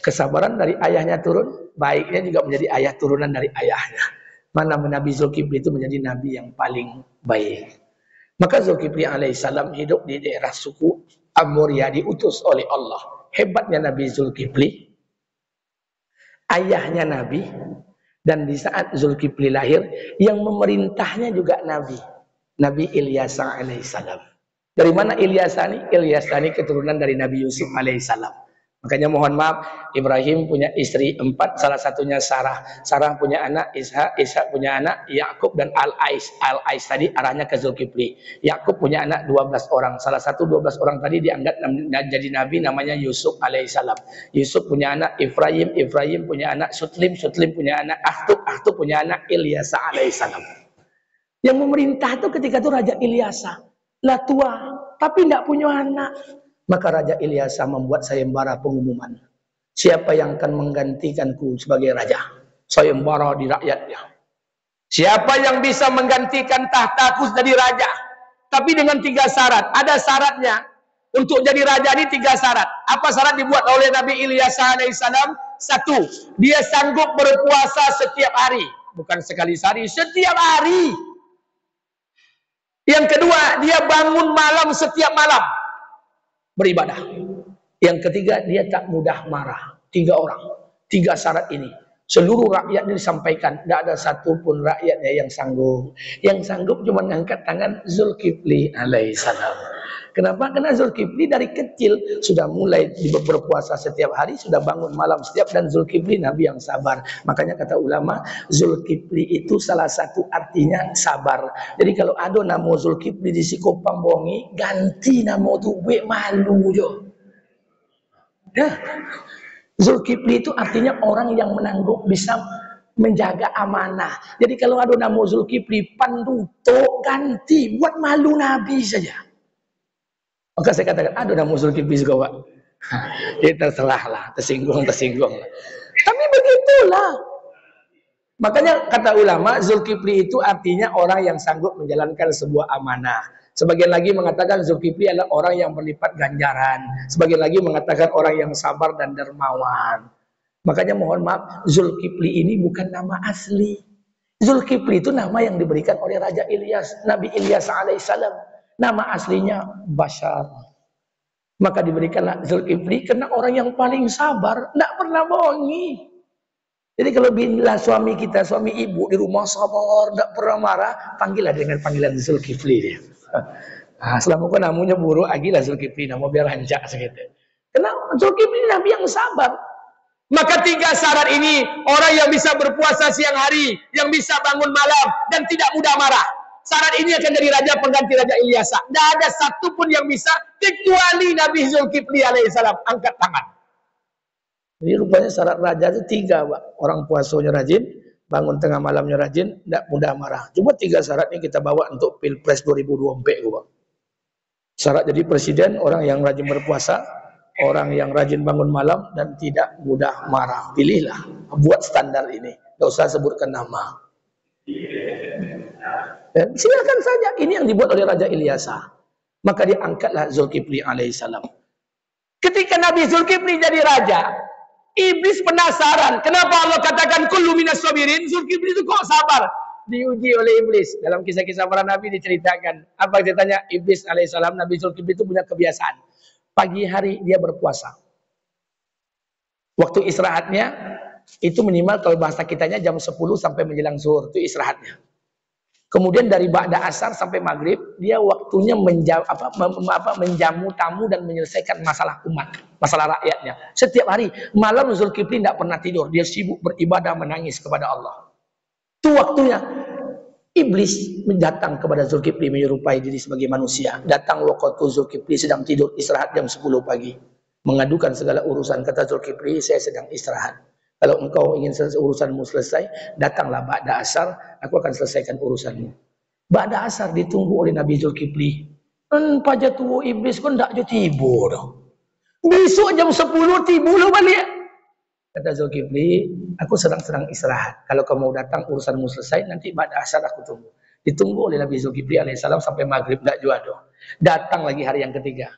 Speaker 1: kesabaran dari ayahnya turun, baiknya juga menjadi ayah turunan dari ayahnya. Mana Nabi Zulkifli itu menjadi nabi yang paling baik. Maka Zulkifli alaihissalam hidup di daerah suku Amuria, diutus oleh Allah. Hebatnya Nabi Zulkifli, ayahnya nabi, dan di saat Zulkifli lahir, yang memerintahnya juga nabi, Nabi Ilyasa alaihissalam. Dari mana Ilyasa ini? Ilyasa ini keturunan dari Nabi Yusuf alaihissalam. Makanya mohon maaf, Ibrahim punya istri 4, salah satunya Sarah. Sarah punya anak Ishak, Ishak punya anak Yakub dan Al-Ais. Al-Ais tadi arahnya ke Zulkifli. Yakub punya anak 12 orang. Salah satu 12 orang tadi dianggap jadi nabi, namanya Yusuf alaihissalam. Yusuf punya anak Ifrahim, Ifrahim punya anak Sutlim, Sutlim punya anak Ahtub, Ahtub punya anak Ilyasa alaihissalam. Yang memerintah itu ketika itu Raja Ilyasa. Lah tua, tapi tidak punya anak. Maka Raja Ilyasa membuat sayembara pengumuman. Siapa yang akan menggantikanku sebagai raja? Sayembara di rakyatnya. Siapa yang bisa menggantikan tahtaku jadi raja? Tapi dengan 3 syarat. Ada syaratnya. Untuk jadi raja ini 3 syarat. Apa syarat dibuat oleh Nabi Ilyasa alaihissalam? Satu, dia sanggup berpuasa setiap hari. Bukan sekali sehari, setiap hari. Yang kedua, dia bangun malam setiap malam beribadah. Yang ketiga, dia tak mudah marah. 3 orang, 3 syarat ini. Seluruh rakyatnya disampaikan, tidak ada satupun rakyatnya yang sanggup. Yang sanggup cuma mengangkat tangan Zulkifli alaihissalam. Kenapa? Karena Zulkifli dari kecil sudah mulai berpuasa setiap hari, sudah bangun malam setiap, dan Zulkifli Nabi yang sabar. Makanya kata ulama, Zulkifli itu salah satu artinya sabar. Jadi kalau ada nama Zulkifli di Sikopang Bongi, ganti nama itu, malu jo. Ya. Zulkifli itu artinya orang yang menangguh, bisa menjaga amanah. Jadi kalau ada nama Zulkifli, panduto, ganti, buat malu Nabi saja. Maka saya katakan, ada nama Zulkifli juga, Pak. Dia tersalah lah, tersinggung. Tapi begitulah. Makanya kata ulama, Zulkifli itu artinya orang yang sanggup menjalankan sebuah amanah. Sebagian lagi mengatakan Zulkifli adalah orang yang berlipat ganjaran. Sebagian lagi mengatakan orang yang sabar dan dermawan. Makanya mohon maaf, Zulkifli ini bukan nama asli. Zulkifli itu nama yang diberikan oleh Raja Ilyas, Nabi Ilyas alaihissalam. Nama aslinya Bashar. Maka diberikanlah Zulkifli karena orang yang paling sabar, tidak pernah bohongi. Jadi kalau bila suami kita, suami ibu di rumah sabar, tidak pernah marah, panggillah dengan panggilan Zulkifli dia. Selama kau namanya buruk, agilah Zulkifli, nama biar rancak segitu. Karena Zulkifli Nabi yang sabar. Maka 3 syarat ini, orang yang bisa berpuasa siang hari, yang bisa bangun malam, dan tidak mudah marah. Syarat ini akan jadi raja pengganti Raja Ilyasa. Tidak ada satupun yang bisa, kecuali Nabi Zulkifli alaihissalam. Angkat tangan. Jadi rupanya syarat raja itu 3, Pak. Orang puasanya rajin, bangun tengah malamnya rajin, tidak mudah marah. Cuma 3 syarat ini kita bawa untuk Pilpres 2024, Pak. Syarat jadi presiden, orang yang rajin berpuasa, orang yang rajin bangun malam, dan tidak mudah marah. Pilihlah, buat standar ini. Tidak usah sebutkan nama. Dan silakan saja, ini yang dibuat oleh Raja Ilyasa. Maka diangkatlah Zulkifli alaihissalam. Ketika Nabi Zulkifli jadi raja, Iblis penasaran, kenapa Allah katakan kullu minas sabirin? Zulkifli itu kok sabar? Diuji oleh Iblis. Dalam kisah-kisah para nabi diceritakan. Apa ceritanya? Iblis alaihissalam, Nabi Zulkifli itu punya kebiasaan. Pagi hari dia berpuasa. Waktu istirahatnya itu minimal kalau bahasa kitanya jam 10 sampai menjelang zuhur, itu istirahatnya. Kemudian dari ba'da asar sampai maghrib, dia waktunya menjamu tamu dan menyelesaikan masalah umat, masalah rakyatnya. Setiap hari, malam Zulkifli tidak pernah tidur. Dia sibuk beribadah, menangis kepada Allah. Itu waktunya. Iblis datang kepada Zulkifli menyerupai diri sebagai manusia. Datang waktu Zulkifli sedang tidur, istirahat jam 10 pagi. Mengadukan segala urusan. Kata Zulkifli, saya sedang istirahat. Kalau engkau ingin urusanmu selesai, datanglah ba'da asar, aku akan selesaikan urusanmu. Ba'da asar ditunggu oleh Nabi Zulkifli. Pajak tua Iblis kan tak jadi tiba dah. Besok jam 10 tiba lu balik. Kata Zulkifli, aku sedang istirahat. Kalau kamu datang urusanmu selesai, nanti ba'da asar aku tunggu. Ditunggu oleh Nabi Zulkifli alaihissalam sampai maghrib, tak jual. Datang lagi hari yang ketiga.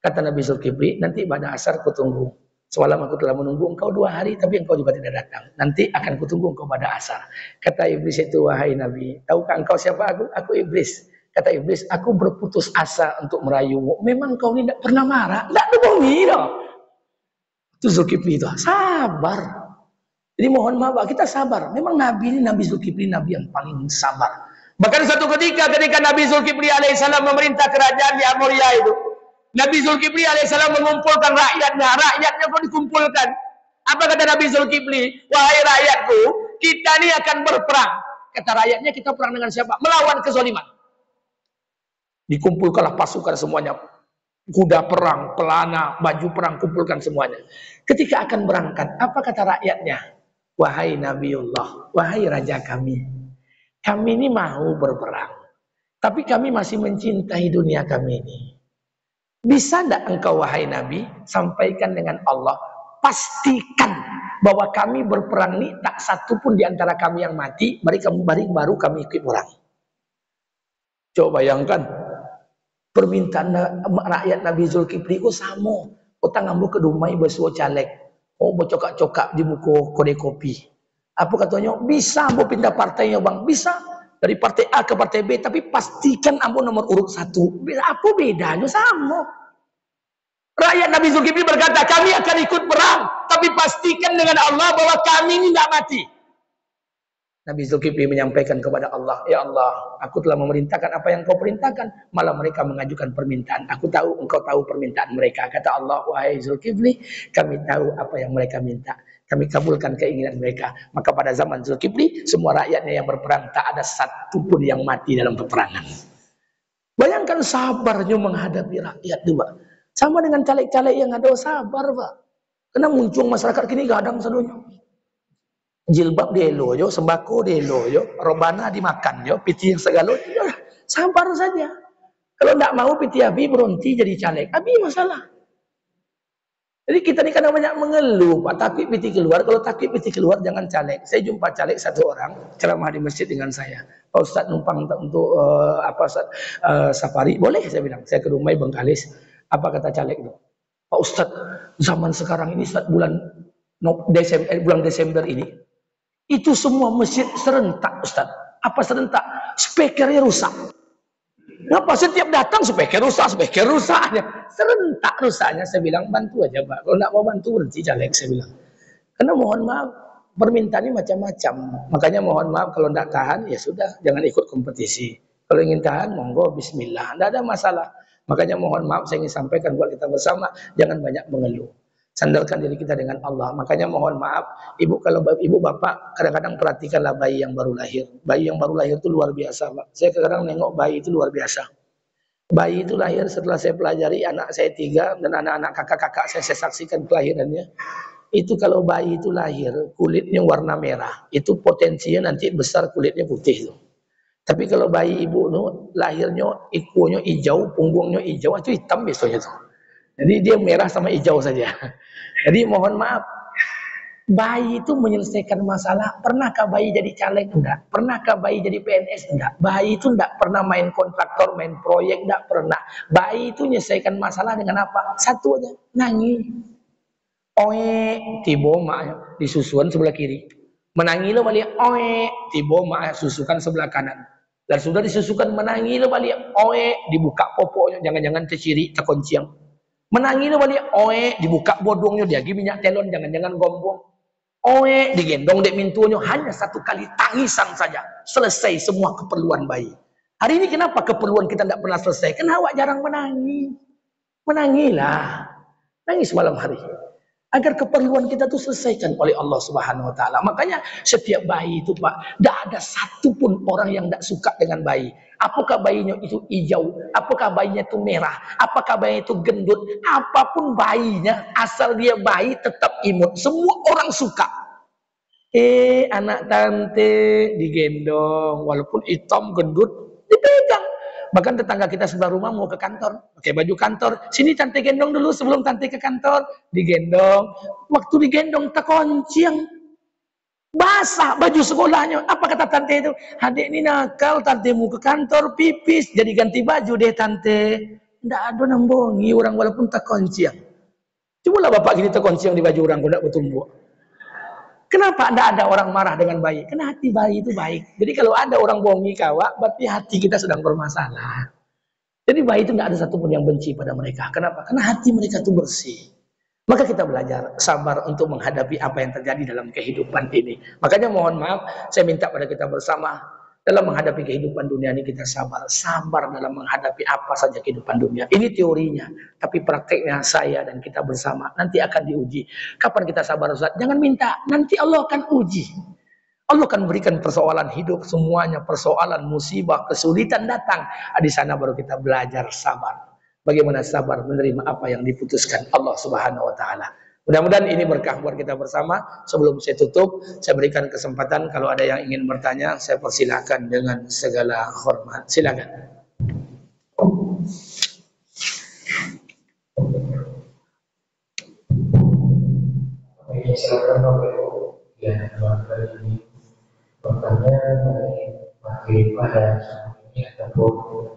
Speaker 1: Kata Nabi Zulkifli, nanti ba'da asar aku tunggu. Semalam aku telah menunggu engkau 2 hari, tapi engkau juga tidak datang. Nanti akan kutunggu engkau pada asar. Kata Iblis itu, wahai Nabi, tahukah engkau siapa aku? Aku Iblis. Kata Iblis, aku berputus asa untuk merayumu. Memang kau ini tidak pernah marah. Tidak ada bohongi dah. Itu Zulkifli itu. Sabar. Jadi mohon maaf, kita sabar. Memang Nabi ini, Nabi Zulkifli, Nabi yang paling sabar. Bahkan satu ketika Nabi Zulkifli alaihissalam memerintah kerajaan di Amoria itu, Nabi Zulkifli alaihissalam mengumpulkan rakyatnya pun dikumpulkan. Apa kata Nabi Zulkifli? Wahai rakyatku, kita ini akan berperang. Kata rakyatnya, kita perang dengan siapa? Melawan kezaliman. Dikumpulkanlah pasukan semuanya. Kuda perang, pelana, baju perang, kumpulkan semuanya. Ketika akan berangkat, apa kata rakyatnya? Wahai Nabiullah, wahai raja kami ini mau berperang. Tapi kami masih mencintai dunia kami ini. Bisa tidak engkau wahai Nabi sampaikan dengan Allah, pastikan bahwa kami berperang ini tak satu pun di antara kami yang mati, baru kami ikut perang. Coba bayangkan permintaan rakyat Nabi Zulkifli itu sama. Utang ambu ke dumai besuo caleg.
Speaker 2: Oh, bocokak-cokak di muka kedai kopi. Apa katanya? Bisa ambo pindah partainya bang, bisa. Dari partai A ke partai B, tapi pastikan ambo nomor urut 1. Apa bedanya? Sama. Rakyat Nabi Zulkifli berkata, kami akan ikut perang, tapi pastikan dengan Allah bahwa kami ini tidak mati. Nabi Zulkifli menyampaikan kepada Allah, ya Allah, aku telah memerintahkan apa yang kau perintahkan, malah mereka mengajukan permintaan. Aku tahu engkau tahu permintaan mereka. Kata Allah, wahai Zulkifli, kami tahu apa yang mereka minta. Kami kabulkan keinginan mereka. Maka pada zaman Zulkifli, semua rakyatnya yang berperang, tak ada satu pun yang mati dalam peperangan. Bayangkan sabarnya menghadapi rakyat itu, Pak. Sama dengan caleg-caleg yang ada sabar, Pak. Karena muncul masyarakat kini gadang sadunya. Jilbab dielo yo, sembako dielo yo, robana dimakan yo, piti yang segala yo, sabar saja. Kalau tidak mau piti Abi berhenti jadi caleg, Abi masalah. Jadi kita ini kadang banyak mengeluh, Pak, takut piti keluar. Kalau takut piti keluar jangan caleg. Saya jumpa caleg satu orang ceramah di masjid dengan saya. Pak Ustadz numpang untuk safari, boleh saya bilang. Saya ke rumah Bengkalis. Apa kata caleg itu? Pak Ustadz, zaman sekarang ini bulan Desember ini. Itu semua masjid serentak, Ustaz. Apa serentak? Speakernya rusak. Kenapa setiap datang speaker rusak? Serentak rusaknya. Saya bilang, bantu aja Pak. Kalau tidak mau bantu, berhenti caleg, saya bilang. Karena mohon maaf, permintaannya macam-macam. Makanya mohon maaf, kalau tidak tahan, ya sudah, jangan ikut kompetisi. Kalau ingin tahan, monggo, bismillah. Tidak ada masalah. Makanya mohon maaf, saya ingin sampaikan buat kita bersama, jangan banyak mengeluh. Sandarkan diri kita dengan Allah. Makanya mohon maaf, ibu kalau ibu bapak kadang-kadang perhatikanlah bayi yang baru lahir. Bayi yang baru lahir itu luar biasa, Pak. Saya kadang nengok bayi itu luar biasa. Bayi itu lahir setelah saya pelajari, anak saya 3 dan anak-anak kakak-kakak saya saksikan kelahirannya. Itu kalau bayi itu lahir kulitnya warna merah, itu potensinya nanti besar kulitnya putih tuh. Tapi kalau bayi ibu itu lahirnya ikunya hijau, punggungnya hijau, itu hitam biasanya tuh. Jadi dia merah sama hijau saja. Jadi mohon maaf, bayi itu menyelesaikan masalah. Pernahkah bayi jadi caleg? Enggak. Pernahkah bayi jadi PNS? Enggak. Bayi itu enggak pernah main kontraktor, main proyek, enggak pernah. Bayi itu menyelesaikan masalah dengan apa? Satu aja, nangis. Oe, tibo mak disusuan sebelah kiri. Menangi lo balik, oe, tibo mak susukan sebelah kanan. Dan sudah disusukan menangi lo balik, oe, dibuka popoknya, jangan-jangan terciri, terkonciang. Menangi lo balik, oe, dibuka bodongnya, dia lagi minyak telon, jangan-jangan gombong. Oe, digendong dek mintunya, hanya satu kali tangisan saja, selesai semua keperluan bayi. Hari ini kenapa keperluan kita tidak pernah selesai? Karena awak jarang menangis. Menangilah, nangis malam hari. Agar keperluan kita itu selesaikan oleh Allah Subhanahu Wa Taala. Makanya setiap bayi itu Pak, tidak ada satupun orang yang tidak suka dengan bayi. Apakah bayinya itu hijau, apakah bayinya itu merah, apakah bayinya itu gendut, apapun bayinya, asal dia bayi tetap imut. Semua orang suka. Anak tante digendong, walaupun hitam gendut, dipegang. Bahkan tetangga kita sebelah rumah mau ke kantor, pakai baju kantor. Sini tante gendong dulu sebelum tante ke kantor. Digendong. Waktu digendong terkonciang. Basah baju sekolahnya. Apa kata tante itu? Adik ini nakal, tante mau ke kantor pipis. Jadi ganti baju deh tante. Tidak ada nambongi orang walaupun terkonciang. Cobalah bapak gini terkonciang di baju orang, kau tidak bertumbuh. Kenapa tidak ada orang marah dengan bayi? Karena hati bayi itu baik. Jadi kalau ada orang bohongi kawak, berarti hati kita sedang bermasalah. Jadi bayi itu tidak ada satupun yang benci pada mereka. Kenapa? Karena hati mereka itu bersih. Maka kita belajar sabar untuk menghadapi apa yang terjadi dalam kehidupan ini. Makanya mohon maaf, saya minta pada kita bersama, dalam menghadapi kehidupan dunia ini kita sabar. Sabar dalam menghadapi apa saja kehidupan dunia. Ini teorinya. Tapi prakteknya saya dan kita bersama nanti akan diuji. Kapan kita sabar Ustaz? Jangan minta. Nanti Allah akan uji. Allah akan berikan persoalan hidup semuanya. Persoalan, musibah, kesulitan datang. Di sana baru kita belajar sabar. Bagaimana sabar menerima apa yang diputuskan Allah Subhanahu Wa Taala. Mudah-mudahan ini berkah buat kita bersama. Sebelum saya tutup, saya berikan kesempatan kalau ada yang ingin bertanya, saya persilahkan dengan segala hormat. Silakan.
Speaker 3: Silakan Bapak ya, kali ini bertanya baik pada ini ataupun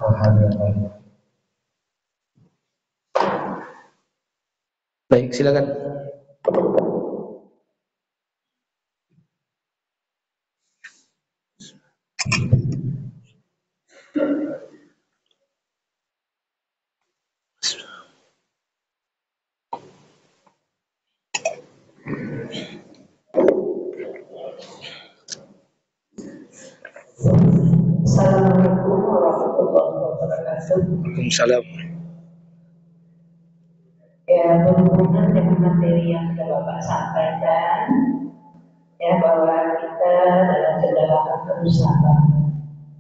Speaker 3: hal yang lain.
Speaker 2: Baik, silakan.
Speaker 4: Assalamualaikum warahmatullahi wabarakatuh.
Speaker 2: Waalaikumsalam.
Speaker 4: Ya, berhubungan dengan materi yang sudah Bapak sampaikan, ya bahwa kita dalam segala berusaha.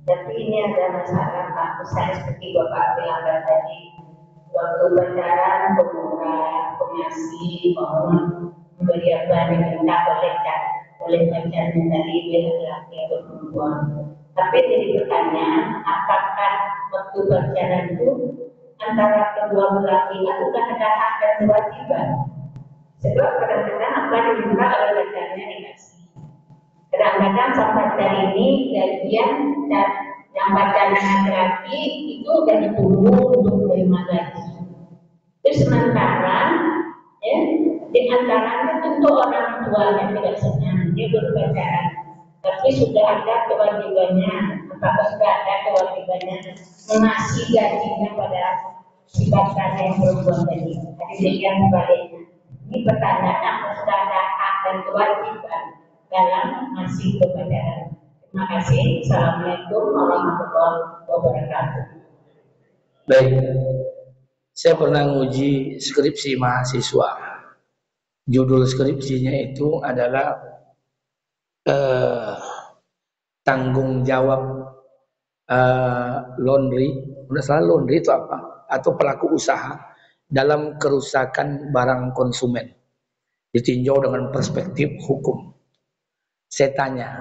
Speaker 4: Tapi ini ada masalah Pak, misalnya seperti Bapak bilang tadi, waktu pacaran pemurah, pengasih, mohon memberi apa yang diminta oleh pacarnya tadi dia laki-laki atau perempuan. Tapi jadi pertanyaan, apakah waktu pacaran itu antara kedua belah pihak sudah ada hak dan kewajiban? Sebab kadang-kadang apa yang diminta oleh pacarnya dikasih. Kadang-kadang sang pacar ini gajian dan yang pacarnya laki-laki itu udah ditunggu untuk menerima gaji. Terus sementara ya, di antaranya tentu orang tuanya tidak senang dia berpacaran, tapi sudah ada kewajibannya. Apakah sudah ada kewajibannya mengasih gajinya pada si pacar yang perempuan tadi? Tadi demikian sebaliknya. Ini pertanyaan apakah sudah ada hak dan kewajiban dalam ngasih kepacaran. Terima kasih. Assalamualaikum warahmatullahi wabarakatuh.
Speaker 2: Baik, saya pernah nguji skripsi mahasiswa. Judul skripsinya itu adalah tanggung jawab laundry. Udah salah, laundry itu apa? Atau pelaku usaha dalam kerusakan barang konsumen. Ditinjau dengan perspektif hukum. Saya tanya,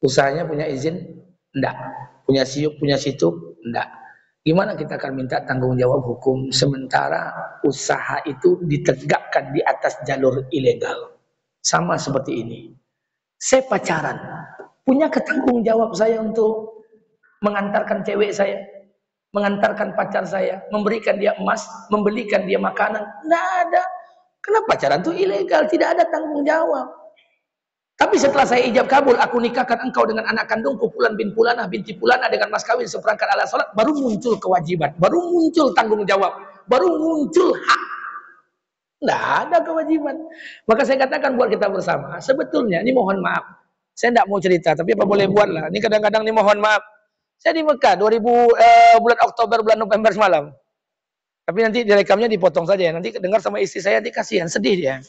Speaker 2: usahanya punya izin? Enggak. Punya siup, punya situ? Enggak. Gimana kita akan minta tanggung jawab hukum sementara usaha itu ditegakkan di atas jalur ilegal? Sama seperti ini. Saya pacaran, punya ketanggung jawab saya untuk mengantarkan cewek saya, mengantarkan pacar saya, memberikan dia emas, membelikan dia makanan. Enggak ada. Karena pacaran itu ilegal, tidak ada tanggung jawab. Tapi setelah saya ijab kabul, aku nikahkan engkau dengan anak kandungku Fulan bin Fulanah binti Fulanah dengan mas kawin seperangkat alat sholat, baru muncul kewajiban, baru muncul tanggung jawab, baru muncul hak. Tidak ada kewajiban. Maka saya katakan buat kita bersama, sebetulnya ini mohon maaf, saya tidak mau cerita, tapi apa boleh buatlah. Ini kadang-kadang ini mohon maaf. Saya di Mekah 2000 bulan Oktober, bulan November semalam. Tapi nanti direkamnya dipotong saja ya. Nanti dengar sama istri saya, nanti kasihan, sedih dia.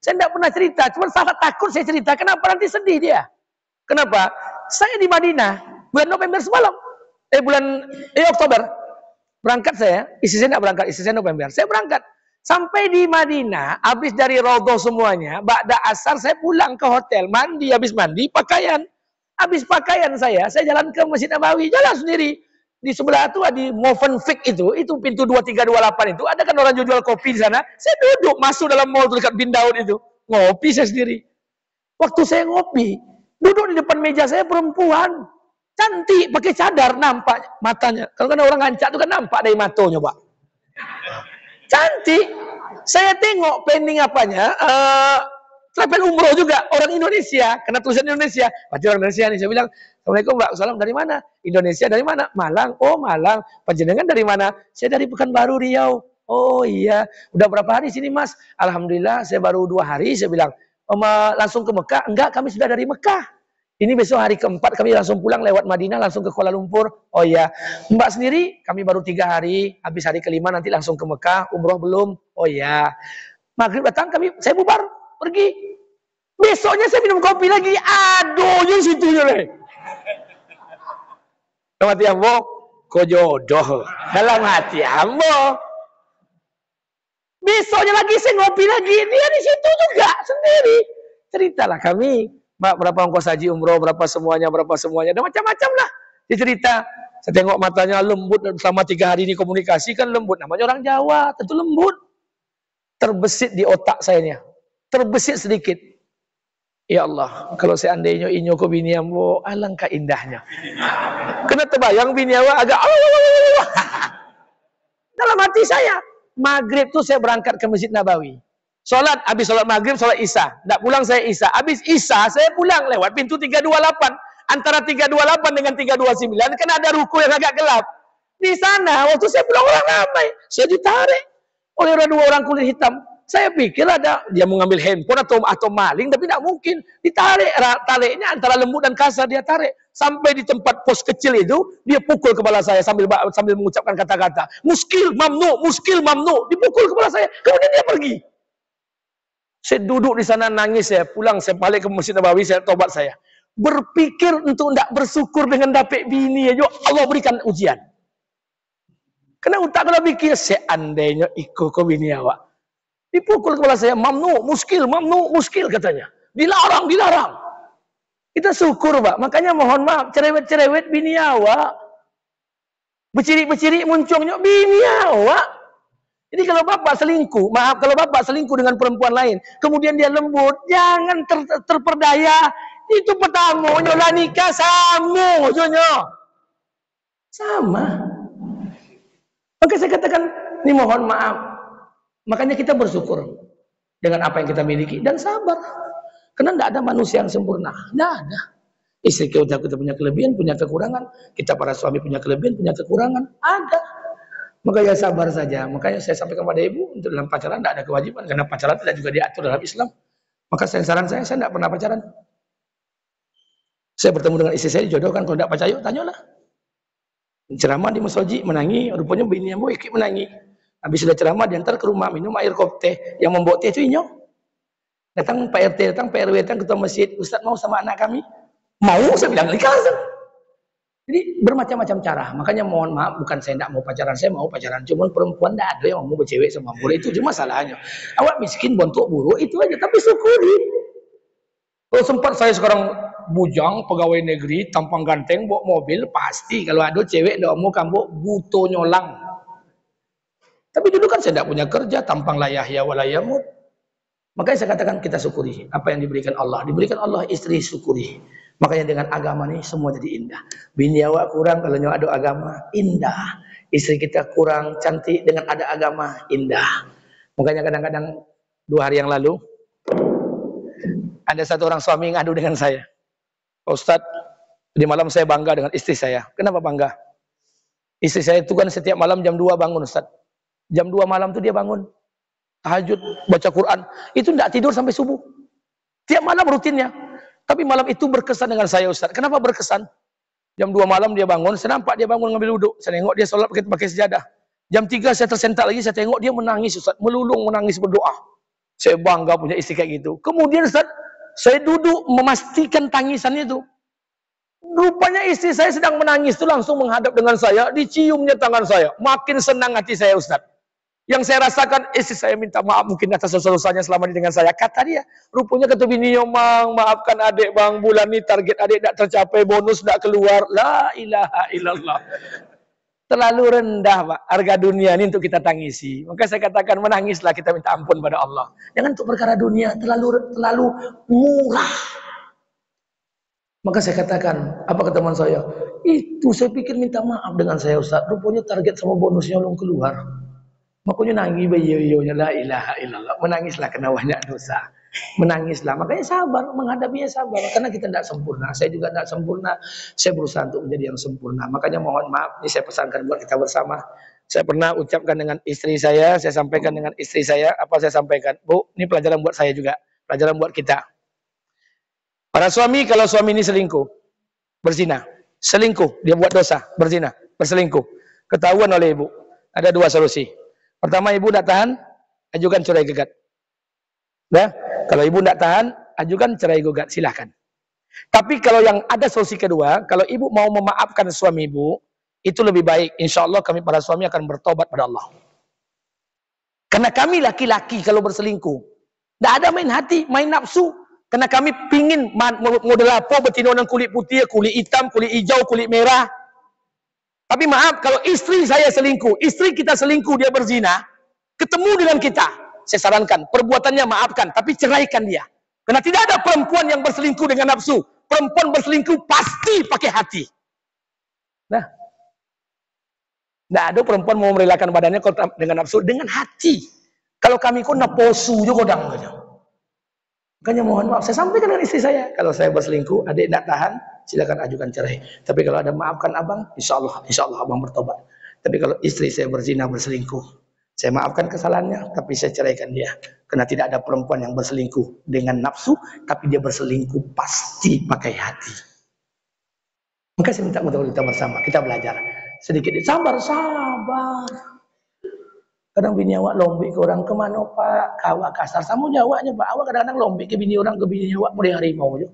Speaker 2: Saya tidak pernah cerita, cuma sangat takut saya cerita. Kenapa nanti sedih dia? Kenapa? Saya di Madinah bulan November semalam. Bulan Oktober. Berangkat saya, istri saya tidak berangkat, istri saya November. Saya berangkat. Sampai di Madinah, habis dari Raudhah semuanya, ba'da asar saya pulang ke hotel, mandi, habis mandi, pakaian. Habis pakaian saya jalan ke Masjid Nabawi, jalan sendiri. Di sebelah itu ada Movenpick itu pintu 2328 itu, ada kan orang jual kopi di sana. Saya duduk masuk dalam mall dekat Bin Daud itu, ngopi saya sendiri. Waktu saya ngopi, duduk di depan meja saya perempuan, cantik, pakai cadar, nampak matanya. Kalau kan orang ngancak itu kan nampak dari matanya, Pak. Cantik. Saya tengok pending apanya, travel umroh juga, orang Indonesia, karena tulisan Indonesia. Pasti orang Indonesia nih, saya bilang, Assalamualaikum Mbak, salam dari mana? Indonesia dari mana? Malang. Oh Malang. Panjenengan dari mana? Saya dari Pekanbaru Riau. Oh iya. Udah berapa hari sini Mas? Alhamdulillah saya baru 2 hari. Saya bilang, langsung ke Mekah? Enggak, kami sudah dari Mekah. Ini besok hari keempat kami langsung pulang lewat Madinah langsung ke Kuala Lumpur. Oh iya. Mbak sendiri kami baru 3 hari. Habis hari kelima nanti langsung ke Mekah. Umroh belum? Oh iya. Maghrib datang saya bubar pergi. Besoknya saya minum kopi lagi. Aduh, yang situnya nih. Dalam hati ambo, kok jodoh. Dalam hati ambo. Besoknya lagi saya ngopi lagi. Dia di situ juga sendiri. Ceritalah kami, Mbak, berapa ongkos haji umroh, berapa semuanya, dan macam-macam lah. Dia cerita. Saya tengok matanya lembut selama 3 hari ini komunikasi kan lembut. Namanya orang Jawa, tentu lembut. Terbesit di otak saya. Terbesit sedikit. Ya Allah, kalau seandainya inyo ko bini ambo, alangkah indahnya. Kena terbayang bini ambo agak dalam hati saya. Maghrib tuh saya berangkat ke Masjid Nabawi. Sholat, habis sholat maghrib, sholat isya. Tidak pulang saya isya. Habis isya, saya pulang lewat pintu 328. Antara 328 dengan 329, kan ada ruku yang agak gelap. Di sana, waktu saya pulang orang ramai. Saya ditarik oleh dua orang kulit hitam. Saya pikir ada dia mengambil handphone atau maling, tapi tidak mungkin. Ditarik, tariknya antara lembut dan kasar dia tarik. Sampai di tempat pos kecil itu, dia pukul kepala saya sambil mengucapkan kata-kata. Muskil, mamnu, muskil, mamnu. Dipukul kepala saya, kemudian dia pergi. Saya duduk di sana nangis, saya pulang, saya balik ke Masjid Nabawi, saya tobat saya. Berpikir untuk tidak bersyukur dengan dapat bini aja, Allah berikan ujian. Kena utak kalau pikir, seandainya ikut ke bini awak. Dipukul kepala saya, mamnu, muskil katanya. Dilarang, dilarang. Kita syukur, Pak. Makanya mohon maaf, cerewet-cerewet bini awak. Bercirik-bercirik muncungnya bini awak. Jadi kalau bapak selingkuh, maaf, kalau bapak selingkuh dengan perempuan lain, kemudian dia lembut, jangan terperdaya. Itu pertama, nyolah nikah sama, sama. Maka saya katakan, ini mohon maaf. Makanya kita bersyukur dengan apa yang kita miliki dan sabar. Karena tidak ada manusia yang sempurna. Tidak ada. Istri kita punya kelebihan, punya kekurangan. Kita para suami punya kelebihan, punya kekurangan. Ada. Makanya sabar saja. Makanya saya sampaikan kepada ibu, untuk dalam pacaran tidak ada kewajiban. Karena pacaran tidak juga diatur dalam Islam. Maka saran saya tidak pernah pacaran. Saya bertemu dengan istri saya, dijodohkan. Kalau tidak pacaran, tanyalah. Ceramah di masjid, menangi. Rupanya bini yang ikut menangi. Habis sudah ceramah, diantar ke rumah, minum air kopi teh. Yang membawa teh itu inyong. Datang Pak RT, datang Pak RW, datang ketua masjid. Ustaz mau sama anak kami? Mau, saya bilang, nikah. Jadi bermacam-macam cara. Makanya mohon maaf, bukan saya tidak mau pacaran, saya mau pacaran. Cuma perempuan tidak ada yang mau bercewek sama boleh. Itu cuma masalahnya. Awak miskin, bontok buruk, itu aja. Tapi syukuri. Kalau sempat saya sekarang bujang, pegawai negeri, tampang ganteng, bawa mobil, pasti kalau ada cewek, tidak mau kamu buto nyolang. Tapi dulu kan saya tidak punya kerja, tampang layah ya walayamut. Makanya saya katakan kita syukuri apa yang diberikan Allah. Diberikan Allah istri, syukuri. Makanya dengan agama ini semua jadi indah. Bini awak kurang kalau ada agama, indah. Istri kita kurang cantik dengan ada agama, indah. Makanya kadang-kadang 2 hari yang lalu ada satu orang suami ngadu dengan saya. Ustadz, di malam saya bangga dengan istri saya. Kenapa bangga? Istri saya itu kan setiap malam jam 2 bangun, Ustadz. Jam 2 malam itu dia bangun. Tahajud, baca Quran. Itu tidak tidur sampai subuh. Tiap malam rutinnya. Tapi malam itu berkesan dengan saya, Ustaz. Kenapa berkesan? Jam 2 malam dia bangun, saya nampak dia bangun ngambil wuduk. Saya tengok dia sholat pakai sejadah. Jam 3 saya tersentak lagi, saya tengok dia menangis, Ustaz. Melulung menangis berdoa. Saya bangga punya istri kayak gitu. Kemudian, Ustaz, saya duduk memastikan tangisan itu. Rupanya istri saya sedang menangis itu langsung menghadap dengan saya, diciumnya tangan saya. Makin senang hati saya, Ustaz. Yang saya rasakan, istri saya minta maaf mungkin atas dosa-dosanya selama ini dengan saya. Kata dia, rupanya kata bini, Bang, maafkan adik Bang, bulan ini target adik tidak tercapai, bonus tidak keluar. La ilaha illallah. Terlalu rendah, Pak, harga dunia ini untuk kita tangisi. Maka saya katakan, menangislah kita minta ampun pada Allah. Jangan untuk perkara dunia, terlalu murah. Maka saya katakan, apa kata teman saya? Itu saya pikir minta maaf dengan saya, Ustaz. Rupanya target sama bonusnya belum keluar. Makanya nangis bayi-bayinya la ilaha illallah. Menangislah kena banyak dosa. Menangislah. Makanya sabar, menghadapinya sabar. Karena kita tidak sempurna. Saya juga tidak sempurna. Saya berusaha untuk menjadi yang sempurna. Makanya mohon maaf, ini saya pesankan buat kita bersama. Saya pernah ucapkan dengan istri saya sampaikan dengan istri saya, apa saya sampaikan? Bu, ini pelajaran buat saya juga. Pelajaran buat kita. Para suami, kalau suami ini selingkuh, berzina, selingkuh, dia buat dosa, berzina, berselingkuh, ketahuan oleh ibu, ada 2 solusi. Pertama, ibu tidak tahan, ajukan cerai gugat. Nah, kalau ibu tidak tahan, ajukan cerai gugat, silahkan. Tapi kalau yang ada solusi kedua, kalau ibu mau memaafkan suami ibu, itu lebih baik. Insya Allah kami para suami akan bertobat pada Allah. Karena kami laki-laki kalau berselingkuh, tidak ada main hati, main nafsu. Karena kami pingin model apa betina dengan kulit putih, kulit hitam, kulit hijau, kulit merah. Tapi maaf, kalau istri saya selingkuh, istri kita selingkuh, dia berzina, ketemu dengan kita, saya sarankan, perbuatannya maafkan, tapi ceraikan dia. Karena tidak ada perempuan yang berselingkuh dengan nafsu. Perempuan berselingkuh pasti pakai hati. Nah, tidak ada perempuan mau merelakan badannya dengan nafsu, dengan hati. Kalau kami kok naposu juga kodang aja. Makanya mohon maaf, saya sampaikan dengan istri saya, kalau saya berselingkuh, adik tidak tahan, silakan ajukan cerai. Tapi kalau ada maafkan abang, insya Allah abang bertobat. Tapi kalau istri saya berzina, berselingkuh, saya maafkan kesalahannya, tapi saya ceraikan dia. Karena tidak ada perempuan yang berselingkuh dengan nafsu, tapi dia berselingkuh pasti pakai hati. Maka saya minta untuk kita bersama, kita belajar sedikit. Sabar. Kadang bini awak lombek ke orang, kemana pak? Kawak kasar, sama jawabnya pak. Awak kadang-kadang lombek ke bini orang, ke bini awak, mulai harimau je.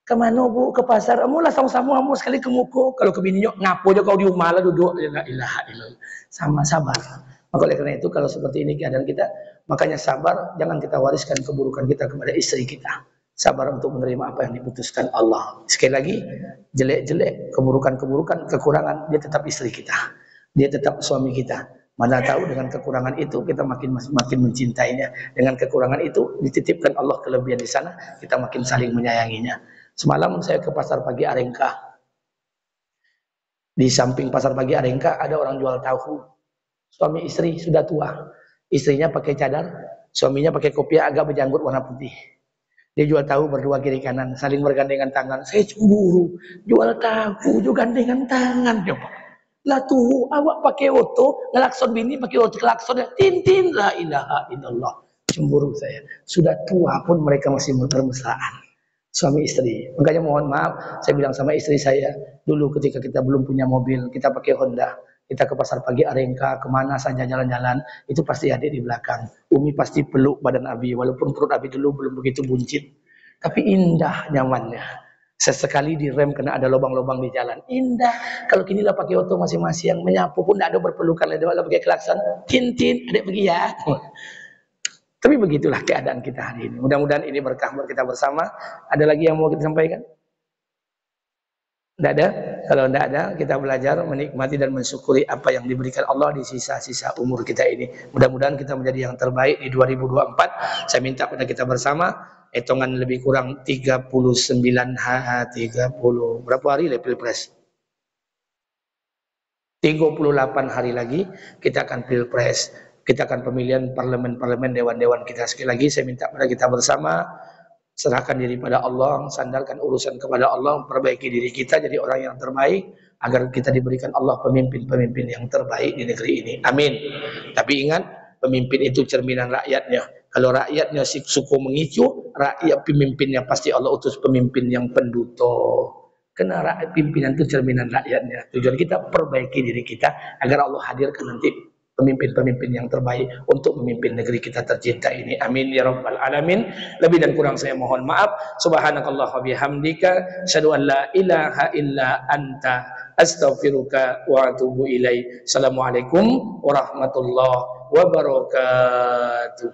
Speaker 2: Kemana bu? Ke pasar. Amulah sama-sama, amu sekali ke muka. Kalau ke bini awak, ngapo je kau di rumah lah duduk. La ilaha illallah. Sama sabar. Maka oleh karena itu, kalau seperti ini keadaan kita, makanya sabar, jangan kita wariskan keburukan kita kepada istri kita. Sabar untuk menerima apa yang diputuskan Allah. Sekali lagi, jelek-jelek, keburukan-keburukan, kekurangan, dia tetap istri kita. Dia tetap suami kita. Mana tahu dengan kekurangan itu kita makin mencintainya. Dengan kekurangan itu dititipkan Allah kelebihan di sana, kita makin saling menyayanginya. Semalam saya ke pasar pagi Arengka. Di samping pasar pagi Arengka ada orang jual tahu. Suami istri sudah tua. Istrinya pakai cadar, suaminya pakai kopiah agak berjanggut warna putih. Dia jual tahu berdua kiri kanan, saling bergandengan tangan. Saya cemburu. Jual tahu juga gandengan tangan, coba. Lah tuh awak pakai oto, ngelakson bini pakai oto kelakson, tintin, la ilaha illallah. Cemburu saya. Sudah tua pun mereka masih bermesraan. Suami istri. Makanya mohon maaf, saya bilang sama istri saya, dulu ketika kita belum punya mobil, kita pakai Honda. Kita ke pasar pagi Arengka, kemana saja jalan-jalan, itu pasti adik di belakang. Umi pasti peluk badan Abi, walaupun perut Abi dulu belum begitu buncit. Tapi indah nyamannya. Sesekali direm kena ada lubang-lubang di jalan. Indah. Kalau kini lah pakai oto masing-masing yang menyapu pun tidak ada berpelukan. Ada pakai klakson. Tintin, adik pergi ya. Tapi begitulah keadaan kita hari ini. Mudah-mudahan ini berkah buat kita bersama. Ada lagi yang mau kita sampaikan? Tidak ada? Kalau tidak ada, kita belajar menikmati dan mensyukuri apa yang diberikan Allah di sisa-sisa umur kita ini. Mudah-mudahan kita menjadi yang terbaik di 2024. Saya minta pada kita bersama, hitungan lebih kurang 39 berapa hari lah Pilpres? 38 hari lagi kita akan Pilpres. Kita akan pemilihan parlemen-parlemen, dewan-dewan kita. Sekali lagi saya minta pada kita bersama, serahkan diri pada Allah, sandarkan urusan kepada Allah, perbaiki diri kita jadi orang yang terbaik, agar kita diberikan Allah pemimpin-pemimpin yang terbaik di negeri ini. Amin. Tapi ingat, pemimpin itu cerminan rakyatnya. Kalau rakyatnya suku mengicu, rakyat pemimpinnya pasti Allah utus pemimpin yang penduto. Karena rakyat pimpinan itu cerminan rakyatnya. Tujuan kita perbaiki diri kita agar Allah hadirkan nanti pemimpin-pemimpin yang terbaik untuk memimpin negeri kita tercinta ini. Amin ya rabbal alamin. Lebih dan kurang saya mohon maaf. Subhanakallah wa bihamdika, asyhadu an la ilaha illa anta, astaghfiruka wa atubu ilaik. Assalamualaikum warahmatullahi wabarakatuh.